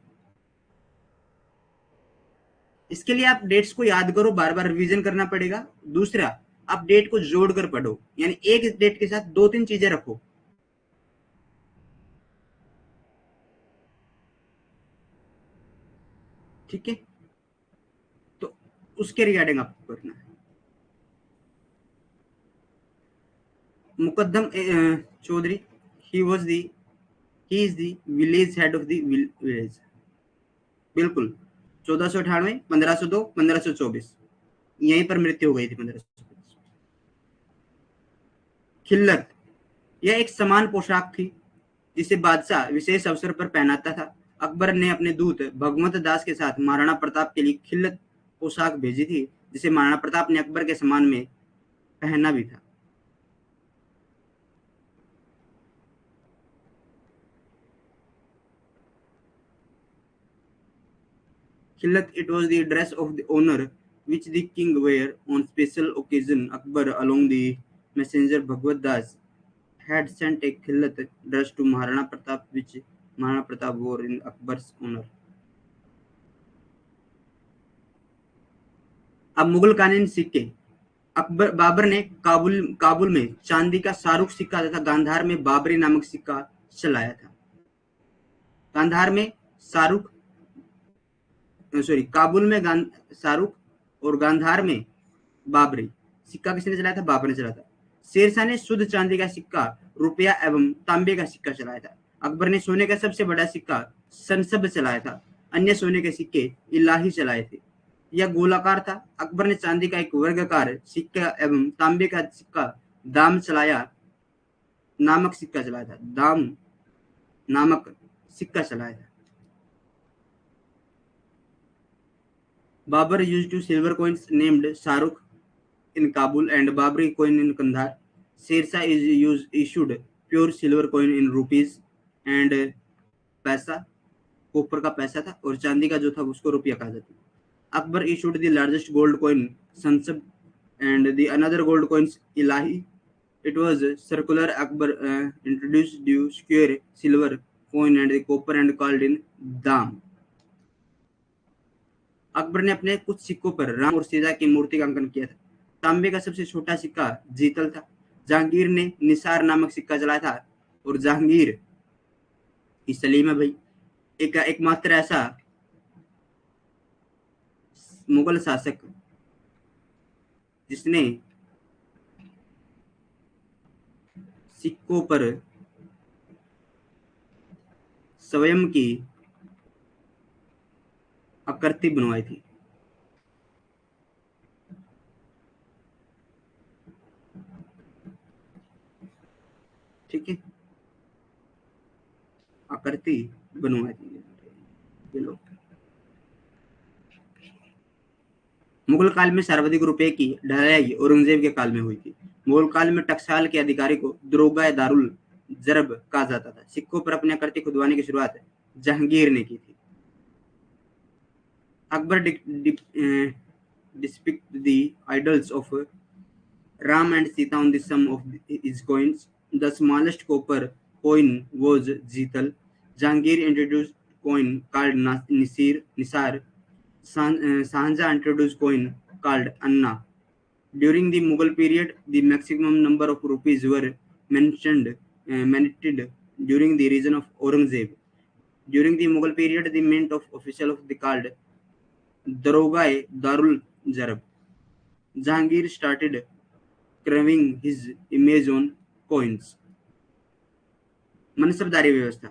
इसके लिए आप डेट्स को याद करो, बार बार रिवीजन करना पड़ेगा। दूसरा, आप डेट को जोड़कर पढ़ो, यानी एक डेट के साथ 2-3 चीजें रखो। ठीक है, तो उसके रिगार्डिंग आपको करना है। Muqaddam chaudhari, he was the he is the village head of the village. बिल्कुल, 1498, 1502, 1524, यहीं पर मृत्यु हो गई थी 1524। खिल्लत, यह एक समान पोशाक थी जिसे बादशाह विशेष अवसर पर पहनाता था। अकबर ने अपने दूत भगवंत दास के साथ महाराणा प्रताप के लिए खिल्लत पोशाक भेजी थी, जिसे महाराणा प्रताप ने अकबर के सम्मान में पहना भी था। खिल्लत, it was the dress of the honor which the king wear on special occasion. Akbar, along the messenger Bhagwat Das, had sent a khillat dress to Maharana Pratap, which Maharana Pratap wore in Akbar's honor. अब मुगल कालीन सिक्के, बाबर ने काबुल में चांदी का शाहरुख सिक्का तथा गांधार में बाबरी नामक सिक्का चलाया था। गांधार में शाहरुख, सॉरी, काबुल में शाहरुख और गांधार में बाबरी। सिक्का किसने चलाया था? बाबर ने चलाया था। शेरशाह ने शुद्ध चांदी का सिक्का, रुपया एवं तांबे का सिक्का चलाया था। अकबर ने सोने का सबसे बड़ा सिक्का संसब चलाया था। अन्य सोने के सिक्के इलाही चलाए थे। यह गोलाकार था। अकबर ने चांदी का एक वर्गाकार सिक्का एवं तांबे का सिक्का दाम चलाया नामक सिक्का चलाया था। दाम नामक सिक्का चलाया था। Babur used two silver coins named Shahrukh in Kabul and Babri coin in Kandahar. Sher Shah issued pure silver coin in rupees and पैसा कॉपर का पैसा था, और चांदी का जो था उसको रुपया कहा जाता था। Akbar issued the largest gold coin Sansab and the another gold coins Ilahi. It was circular. Akbar introduced the square silver coin and the copper and called in दाम। अकबर ने अपने कुछ सिक्कों पर राम और सीता की मूर्ति का अंकन किया था। तांबे का सबसे छोटा सिक्का जीतल था। जहांगीर ने निसार नामक सिक्का चलाया था, और जहांगीर की सलीम है भाई, एकमात्र ऐसा मुगल शासक जिसने सिक्कों पर स्वयं की आकृति बनवाई थी। ठीक है, आकृति बनवाई थी। मुगल काल में सर्वाधिक रुपए की ढलाई औरंगजेब के काल में हुई थी। मुगल काल में टकसाल के अधिकारी को दरोगा दारुल जरब कहा जाता था। सिक्कों पर अपनी आकृति खुदवाने की शुरुआत जहांगीर ने की थी। Akbar depict the idols of Ram and Sita on the sum of his coins. The smallest copper coin was Jital. Jahangir introduced coin called Nisar. Shahjahan introduced coin called Anna. During the Mughal period, the maximum number of rupees were minted during the reign of Aurangzeb. During the Mughal period, the mint of official of the called Daroga Darul Jarab. Jahangir started carving his image on coins. मनसबदारी व्यवस्था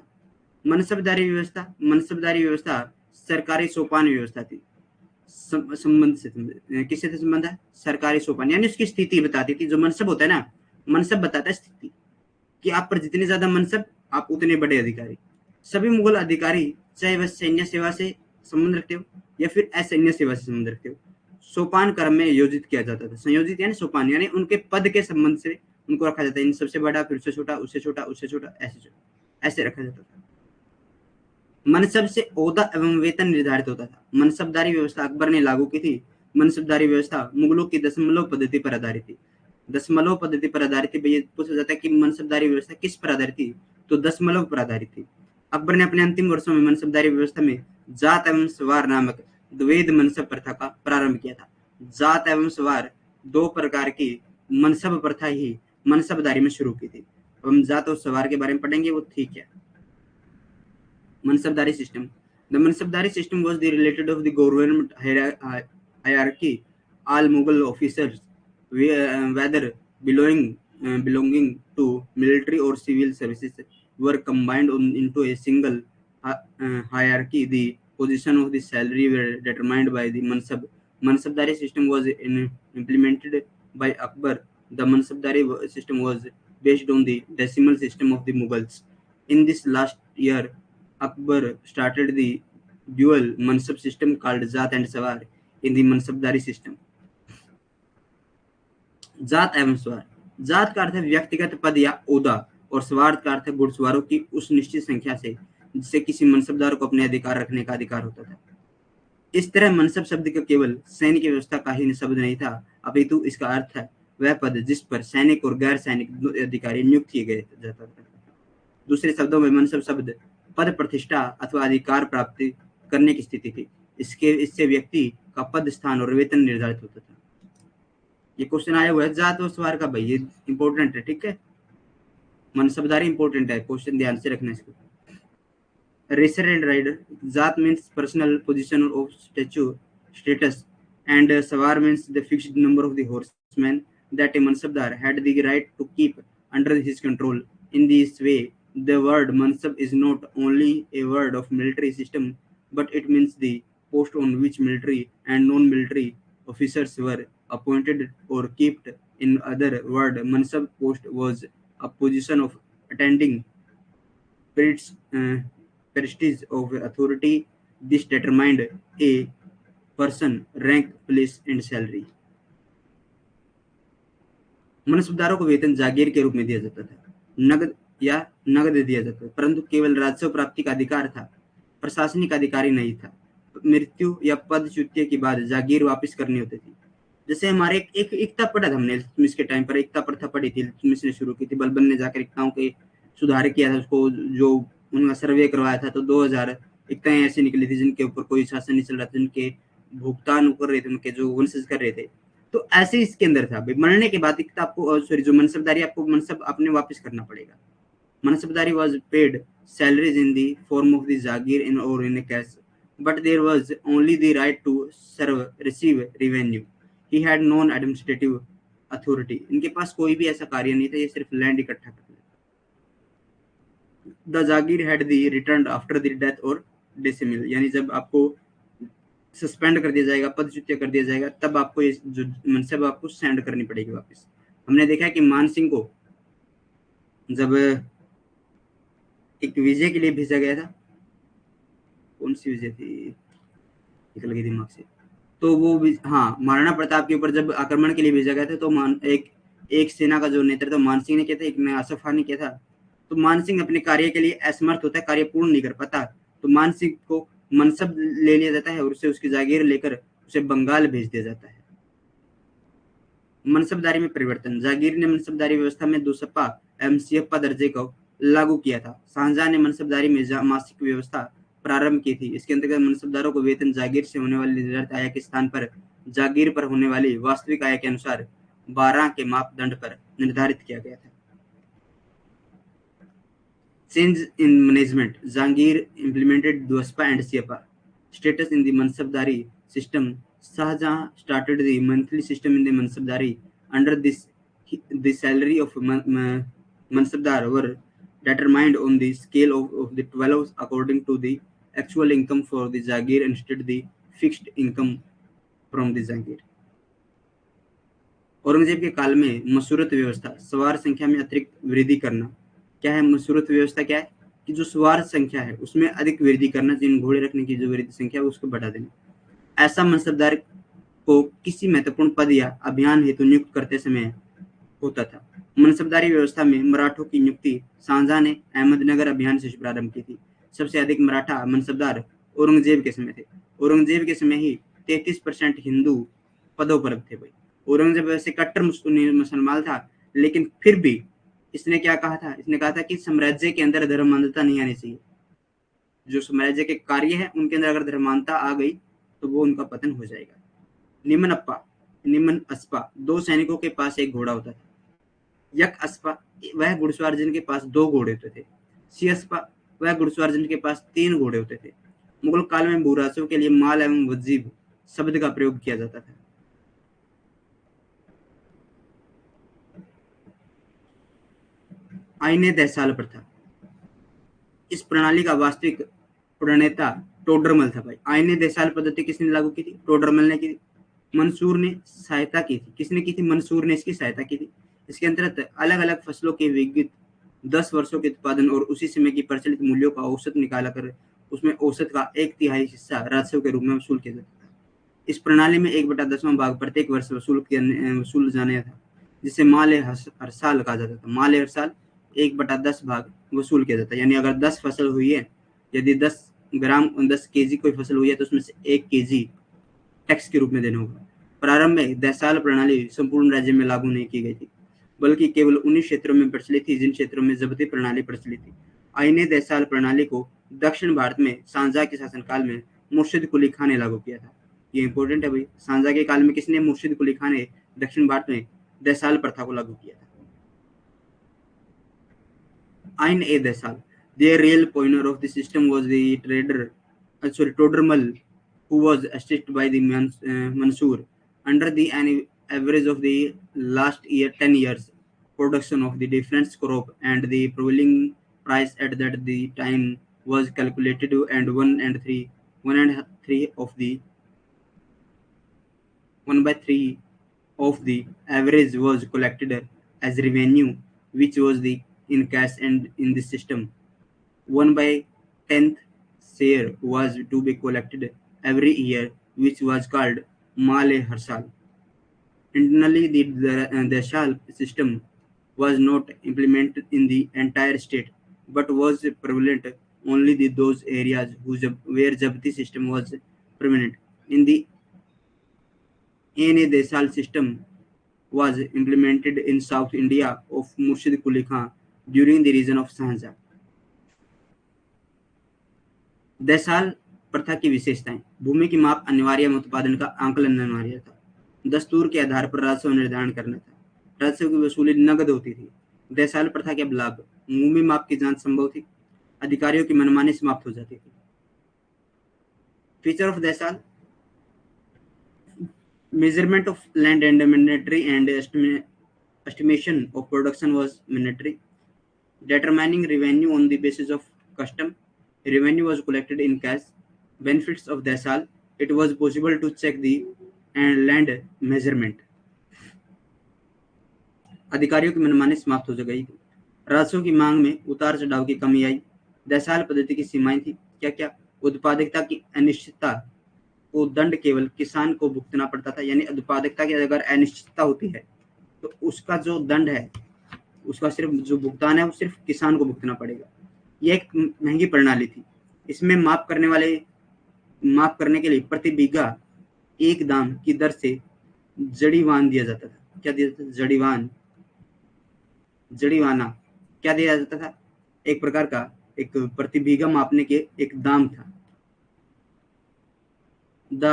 मनसबदारी व्यवस्था सरकारी सोपान व्यवस्था थी। संबंध से किससे संबंध है? सरकारी सोपान, यानी उसकी स्थिति बताती थी। जो मनसब होता है ना, मनसब बताता है स्थिति कि आप पर जितने ज्यादा मनसब आप उतने बड़े अधिकारी। सभी मुगल अधिकारी चाहे वह सैन्य सेवा से संबंध रखते हो या फिर असैन्य सेवा से संबंध रखते हो, सोपान क्रम में योजित किया जाता था। संयोजित यानी सोपान, यानी उनके पद के संबंध से उनको रखा जाता है। सबसे बड़ा, फिर उससे छोटा, उससे छोटा, उससे छोटा, ऐसे रखा जाता था। मनसब से ओहदा एवं वेतन निर्धारित होता था। मनसबदारी व्यवस्था अकबर ने लागू की थी। मनसबदारी व्यवस्था मुगलों की दशमलव पद्धति पर आधारित थी। दशमलव पद्धति पर आधारित थी। ये पूछा जाता है कि मनसबदारी व्यवस्था किस पर आधारित थी, तो दशमलव पर आधारित थी। अकबर ने अपने अंतिम वर्षों में मनसबदारी व्यवस्था में जात एवं सवार नामक द्वैध मनसब प्रथा का प्रारंभ किया था। जात एवं सवार दो प्रकार की मनसब प्रथा ही मनसबदारी में शुरू की थी। हम जात और सवार के बारे में पढ़ेंगे, वो ठीक है। Mansabdari system. The Mansabdari system was the related of the government hierarchy. All Mughal officers, whether belonging to military or civil services, were combined into a single hierarchy. The position of the salary were determined by the Mansab. Mansabdari system was implemented by Akbar. The Mansabdari system was based on the decimal system of the Mughals. In this last year, Akbar started the dual mansab system called Jat and Sawar in the Mansabdari system. जात एवं सवार। जात का अर्थ है व्यक्तिगत पद या ओहदा और सवार का अर्थ है घुड़सवारों की उस निश्चित संख्या से जिससे किसी मनसबदार को अपने अधिकार रखने का अधिकार होता था। इस तरह मनसब शब्द का केवल सैनिक व्यवस्था का ही शब्द नहीं था, अपितु इसका अर्थ है वह पद जिस पर सैनिक और गैर सैनिक अधिकारी नियुक्त किए गए जाता था। दूसरे शब्दों में मनसब शब्द पद प्रतिष्ठा अथवा अधिकार प्राप्ति करने की स्थिति थी। इससे व्यक्ति का पद, स्थान और वेतन निर्धारित होता था। ये क्वेश्चन आया हुआ है जात और सवार का, भाई ये इंपॉर्टेंट है, ठीक है। मनसबदारी इंपॉर्टेंट है, क्वेश्चन ध्यान से रखना इसको। Racer and rider. Zat means personal position of status and sawar means the fixed number of the horseman that a mansabdar had the right to keep under his control. In this way the word mansab is not only a word of military system, but it means the post on which military and non-military officers were appointed or kept. In other word, mansab post was a position of attending prestige of authority. This determined a person rank, place and salary. मनसबदारों को वेतन जागीर के रूप में दिया जाता था, नगद दिया जाता था, परंतु केवल राजस्व प्राप्ति का अधिकार था, प्रशासनिक अधिकारी नहीं था। मृत्यु या पदच्युति के बाद जागीर वापस करनी होती थी। जैसे हमारे एक एकता पढ़ा था हमने इल्तुतमिश के टाइम पर, एकता प्रथा पढ़ी थी, इल्तुतमिश ने शुरू की थी। बलबन ने जाकर एकताओं के सुधार किया था, उसको जो उनका सर्वे करवाया था, तो 2000 एकताएं ऐसी निकली थी जिनके ऊपर कोई शासन नहीं चल रहा था, जिनके भुगतान कर रहे थे, उनके जो वंशज कर रहे थे। तो ऐसे इसके अंदर था भाई, मरने के बाद एकता आपको, सॉरी, जो मनसबदारी आपको मनसब अपने वापस करना पड़ेगा। Mansabdari was paid salaries in the form of the Jagir or in a cash, but there was only the right to receive revenue. He had non-administrative authority. इनके पास कोई भी ऐसा कार्य नहीं था, ये सिर्फ लैंड इकट्ठा करते थे। The Jagir had the returned after the death or decimil, यानी जब आपको सस्पेंड कर दिया जाएगा, पदच्युत कर दिया जाएगा, तब आपको ये जो मनसब आपको सेंड करनी पड़ेगी वापस। हमने देखा है कि मान सिंह को जब एक विजय के लिए भेजा गया था, कौन सी विजय थी, निकल गई दिमाग से, तो वो हाँ, महाराणा प्रताप के ऊपर जब आक्रमण के लिए भेजा गया था, तो एक सेना का जो नेतृत्व मान सिंह ने किया था, एक ने आसफ खान ने किया था। तो मान सिंह अपने कार्य के लिए असमर्थ होता है, कार्य पूर्ण नहीं कर पाता, तो मानसिंह को मनसब ले लिया जाता है और उसे उसकी जागीर लेकर उसे बंगाल भेज दिया जाता है। मनसबदारी में परिवर्तन। जागीर ने मनसबदारी व्यवस्था में दुसप्पा एवं सियप्पा दर्जे को लागू किया था। शाहजहां ने मनसबदारी में मासिक व्यवस्था प्रारंभ की थी। इसके अंतर्गत मनसबदारों को वेतन जागीर से होने वाली निर्धारित आय के स्थान पर जागीर पर होने वाली वास्तविक आय के अनुसार 12 के मापदंड पर निर्धारित किया गया था। Change in management. Jahangir implemented Dwaspa and Siapa status in the Mansabdari system. Shahjahan started the monthly system in the Mansabdari. Under this, the salary of Mansabdar were determined on the scale of the 12 according to the actual income for the Jagir instead the fixed income from the Jagir. Aurangzeb के काल में मसूरत व्यवस्था, सवार संख्या में अतिरिक्त वृद्धि करना। क्या है मसूरत व्यवस्था? क्या है कि जो सवार संख्या है उसमें अधिक वृद्धि करना, जिन घोड़े रखने की जो वृद्धि संख्या है उसको बढ़ा देना। ऐसा मनसबदार को किसी महत्वपूर्ण पद या अभियान हेतु नियुक्त करते समय होता था। मनसबदारी व्यवस्था में मराठों की नियुक्ति शाहजहां ने अहमदनगर अभियान से प्रारंभ की थी। सबसे अधिक मराठा मनसबदार औरंगजेब के समय थे। औरंगजेब के समय ही 33% हिंदू पदों पर थे। भाई औरंगजेब वैसे कट्टर मुसलमान था, लेकिन फिर भी इसने क्या कहा था? इसने कहा था कि साम्राज्य के अंदर धर्मांधता नहीं आनी चाहिए। जो साम्राज्य के कार्य है उनके अंदर अगर धर्मांधता आ गई तो वो उनका पतन हो जाएगा। निमन अस्पा 2 सैनिकों के पास एक घोड़ा होता था। यक अस्पा वह घुड़सवार जिनके पास 2 घोड़े होते थे। सी अस्पा वह घुड़सवार जिनके पास 3 घोड़े होते थे। मुगल काल में बुरासों के लिए माल एवं वजीब शब्द का प्रयोग किया जाता था। आईने दहसाल प्रथा। इस प्रणाली का वास्तविक प्रणेता टोडरमल था। भाई आईने दहसाल पद्धति किसने लागू की थी? टोडरमल ने की थी। मंसूर ने सहायता की थी। किसने की थी? मंसूर ने इसकी सहायता की थी। इसके अंतर्गत अलग अलग फसलों के विविध 10 वर्षों के उत्पादन और उसी समय की प्रचलित मूल्यों का औसत निकाला कर उसमें औसत का 1/3 हिस्सा राजस्व के रूप में वसूल किया जाता था। इस प्रणाली में 1/10वां भाग प्रत्येक वर्ष वसूल जाना था, जिसे माल हर साल कहा जाता था। माल हर साल 1/10 भाग वसूल किया जाता है। यानी अगर 10 फसल हुई है, यदि 10 ग्राम 10 केजी कोई फसल हुई है तो उसमें से 1 केजी टैक्स के रूप में देना होगा। प्रारंभ में दहसाल प्रणाली संपूर्ण राज्य में लागू नहीं की गई थी, बल्कि केवल उन्हीं क्षेत्रों में प्रचलित थी जिन क्षेत्रों में जब्ती प्रणाली प्रचलित थी। आईने दहसाल प्रणाली को दक्षिण भारत में शाहजहां के शासनकाल में मुर्शिद कुली खान ने लागू किया था। ये इंपॉर्टेंट है भाई। शाहजहां के काल में किसने? मुर्शिद कुली खान ने दक्षिण भारत में दहसाल प्रथा को लागू किया था। Ain e Desal. The real pioneer of the system was the Todermal, who was assisted by the Mansoor. Under the average of the last 10 years, production of the different crop and the prevailing price at that the time was calculated, and 1/3 of the average was collected as revenue, which was the in cash, and in the system 1/10th share was to be collected every year, which was called Male Harsal. Internally, the Shal system was not implemented in the entire state, but was prevalent only those areas where Jabti system was prevalent. In the Desal system was implemented in South India of Murshid Quli Khan during the reign of Shahjahan. दहसाल प्रथा की विशेषताएं। भूमि की माप अनिवार्य उत्पादन का आंकलन अनिवार्य था। दस्तूर के आधार पर राजस्व निर्धारण करना था। राजस्व की वसूली नगद होती थी। दहसाल प्रथा के लाभ। भूमि माप की जांच संभव थी। अधिकारियों की मनमानी समाप्त हो जाती थी। Feature of dahsala: measurement of land and mandatory, and estimation of production was mandatory. Determining revenue on the basis of custom. Revenue was collected in cash. Benefits of Desal: it was possible to check the land measurement. अधिकारियों की मनमानी समाप्त हो गई। राजस्व की मांग में उतार चढ़ाव की कमी आई। दहसाल पद्धति की सीमाएं थी क्या क्या? उत्पादकता की अनिश्चितता को दंड केवल किसान को भुगतना पड़ता था। यानी उत्पादकता की अगर अनिश्चितता होती है तो उसका जो दंड है, उसका सिर्फ जो भुगतान है वो सिर्फ किसान को भुगतना पड़ेगा। यह एक महंगी प्रणाली थी। इसमें माप करने के लिए प्रति बीघा एक दाम की दर से जड़ीवान दिया जाता था। क्या दिया जाता था? जड़ीवाना क्या दिया जाता था? एक प्रकार का एक प्रति बीघा मापने के एक दाम था। द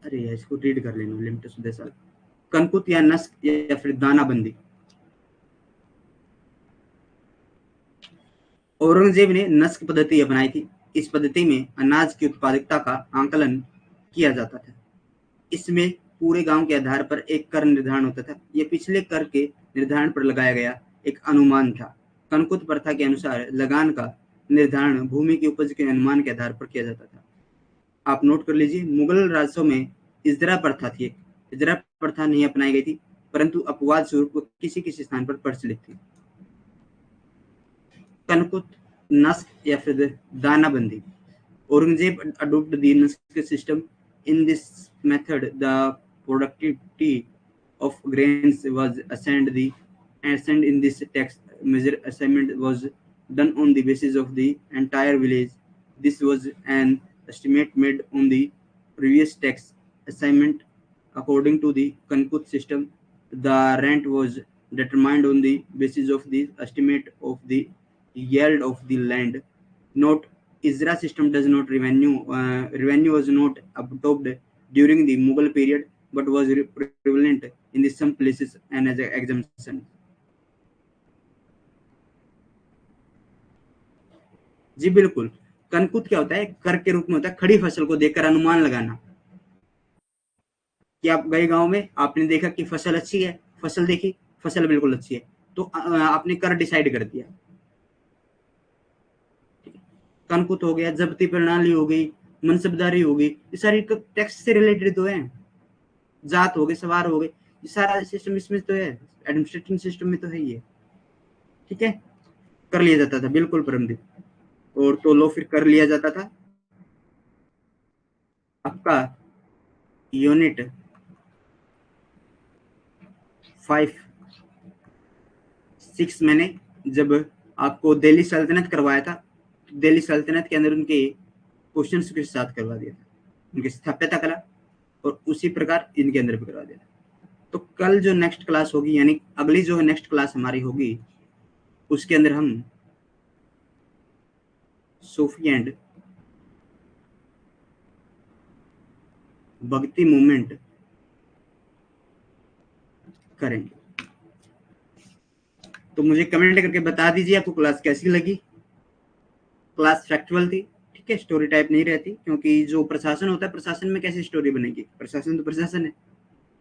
अरे यार, इसको रीड कर लेना। लिमिट कनकुत या नस्क या फिर दानाबंदी। औरंगजेब ने नस्क पद्धति अपनाई थी। इस पद्धति में अनाज की उत्पादकता का आंकलन किया जाता था। इसमें पूरे गांव के आधार पर एक कर निर्धारण होता था। यह पिछले कर के निर्धारण पर लगाया गया एक अनुमान था। कनकुत प्रथा के अनुसार लगान का निर्धारण भूमि की उपज के अनुमान के आधार पर किया जाता था। आप नोट कर लीजिए, मुगल राजों में इजरा प्रथा थी। इजरा प्रथा नहीं अपनाई गई थी, परंतु अपवाद स्वरूप किसी किसी स्थान पर प्रचलित थी। कनकुत, नस्क या फिर दानाबंदी। Aurangzeb adopted the Naskh system. In this method, the productivity of grains was assigned in this tax measure. Assignment was done on the basis of the entire village. This was an estimate made on the previous tax assignment. According to the Kankut system, the rent was determined on the basis of the estimate of the yield of the land. Note: ISRA system does not revenue was not adopted during the Mughal period, but was prevalent in the some places and as an exemption. जी बिल्कुल। कनकुत क्या होता है? कर के रूप में होता है खड़ी फसल को देखकर अनुमान लगाना। कि आप गए गांव में, आपने देखा कि फसल अच्छी है, फसल देखी, फसल बिल्कुल अच्छी है, तो आपने कर डिसाइड कर दिया। कनकुत हो गया, जब्ती प्रणाली हो गई, मनसबदारी हो गई, ये सारी टैक्स से रिलेटेड तो है। जात हो गए, सवार हो गए, ये सारा सिस्टम इसमें तो है, एडमिनिस्ट्रेटिव सिस्टम में तो है ये। ठीक है, कर लिया जाता था बिल्कुल परमदीप। और तो लो फिर कर लिया जाता था आपका यूनिट 5-6 मैंने जब आपको दिल्ली सल्तनत करवाया था, दिल्ली सल्तनत के अंदर उनके क्वेश्चन के साथ करवा दिया था, उनकी स्थापत्यता कला, और उसी प्रकार इनके अंदर भी करवा दिया था। तो कल जो नेक्स्ट क्लास होगी, यानी अगली जो नेक्स्ट क्लास हमारी होगी, उसके अंदर हम सूफी एंड भक्ति मूवमेंट करेंगे। तो मुझे कमेंट करके बता दीजिए आपको क्लास कैसी लगी। क्लास फैक्चुअल थी, ठीक है, स्टोरी टाइप नहीं रहती, क्योंकि जो प्रशासन होता है, प्रशासन में कैसी स्टोरी बनेगी? प्रशासन तो प्रशासन है।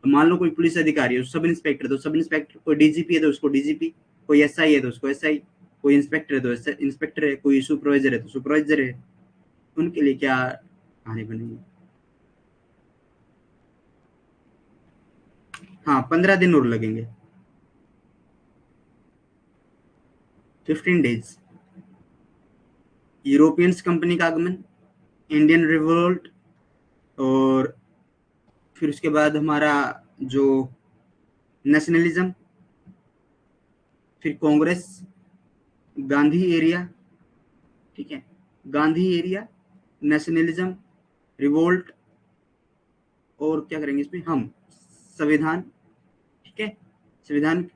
मान लो कोई पुलिस अधिकारी है, सब इंस्पेक्टर, तो सब इंस्पेक्टर, कोई डीजीपी है तो उसको डीजीपी, कोई एसआई है तो उसको एसआई, कोई इंस्पेक्टर है तो इंस्पेक्टर है, कोई सुपरवाइजर है तो सुपरवाइजर है। उनके लिए क्या कहानी बनेगी? हाँ, 15 दिन और लगेंगे, 15 डेज। यूरोपियंस कंपनी का आगमन, इंडियन रिवोल्ट, और फिर उसके बाद हमारा जो नेशनलिज्म, फिर कांग्रेस, गांधी एरिया, ठीक है, गांधी एरिया, नेशनलिज्म, रिवोल्ट, और क्या करेंगे इसमें हम? संविधान, ठीक है, संविधान।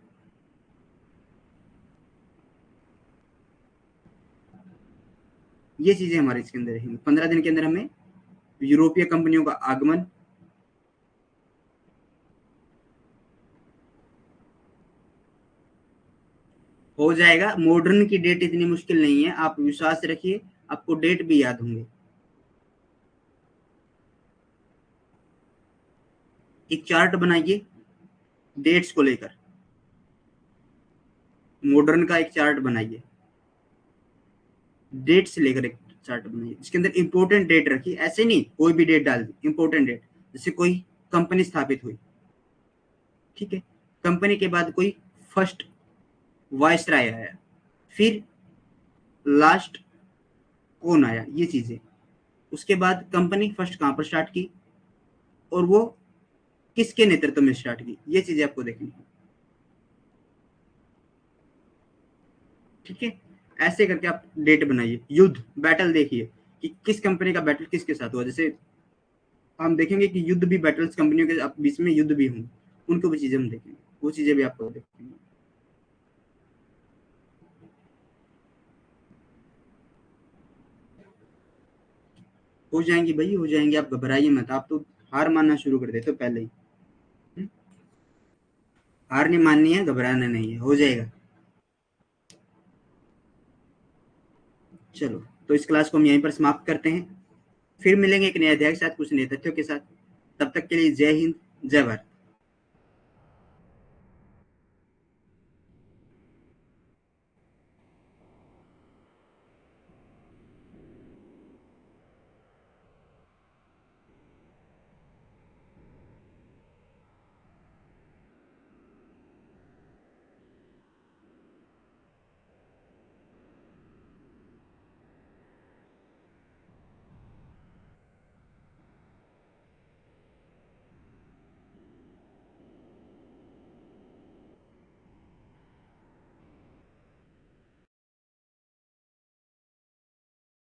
ये चीजें हमारे इसके अंदर रहेंगी। 15 दिन के अंदर हमें यूरोपीय कंपनियों का आगमन, हो जाएगा। मॉडर्न की डेट इतनी मुश्किल नहीं है, आप विश्वास रखिए, आपको डेट भी याद होंगे। एक चार्ट बनाइए डेट्स को लेकर, मॉडर्न का एक चार्ट बनाइए, डेट से लेकर एक चार्ट बनाइए, इसके अंदर इंपॉर्टेंट डेट रखिए। ऐसे नहीं कोई भी डेट डाल दी, इंपॉर्टेंट डेट। जैसे कोई कंपनी स्थापित हुई, ठीक है, कंपनी के बाद कोई फर्स्ट वायसराय आया, फिर लास्ट कौन आया, ये चीजें। उसके बाद कंपनी फर्स्ट कहां पर स्टार्ट की और वो किसके नेतृत्व में स्टार्ट की, ये चीजें आपको देखनी है। ठीक है, ऐसे करके आप डेट बनाइए। युद्ध, बैटल देखिए कि किस कंपनी का बैटल किसके साथ हुआ। जैसे हम देखेंगे कि युद्ध भी बैटल्स कंपनियों के बीच में युद्ध भी हों, उनको भी चीजें हम देखेंगे, वो चीजें भी आपको देखेंगे। हो जाएंगी भाई, हो जाएंगी, आप घबराइए मत। आप तो हार मानना शुरू कर देते हो पहले ही। हम्म? हार नहीं माननी है, घबराना नहीं है, हो जाएगा। चलो, तो इस क्लास को हम यहीं पर समाप्त करते हैं। फिर मिलेंगे एक नए अध्याय के साथ, कुछ नए तथ्यों के साथ। तब तक के लिए जय हिंद, जय भारत।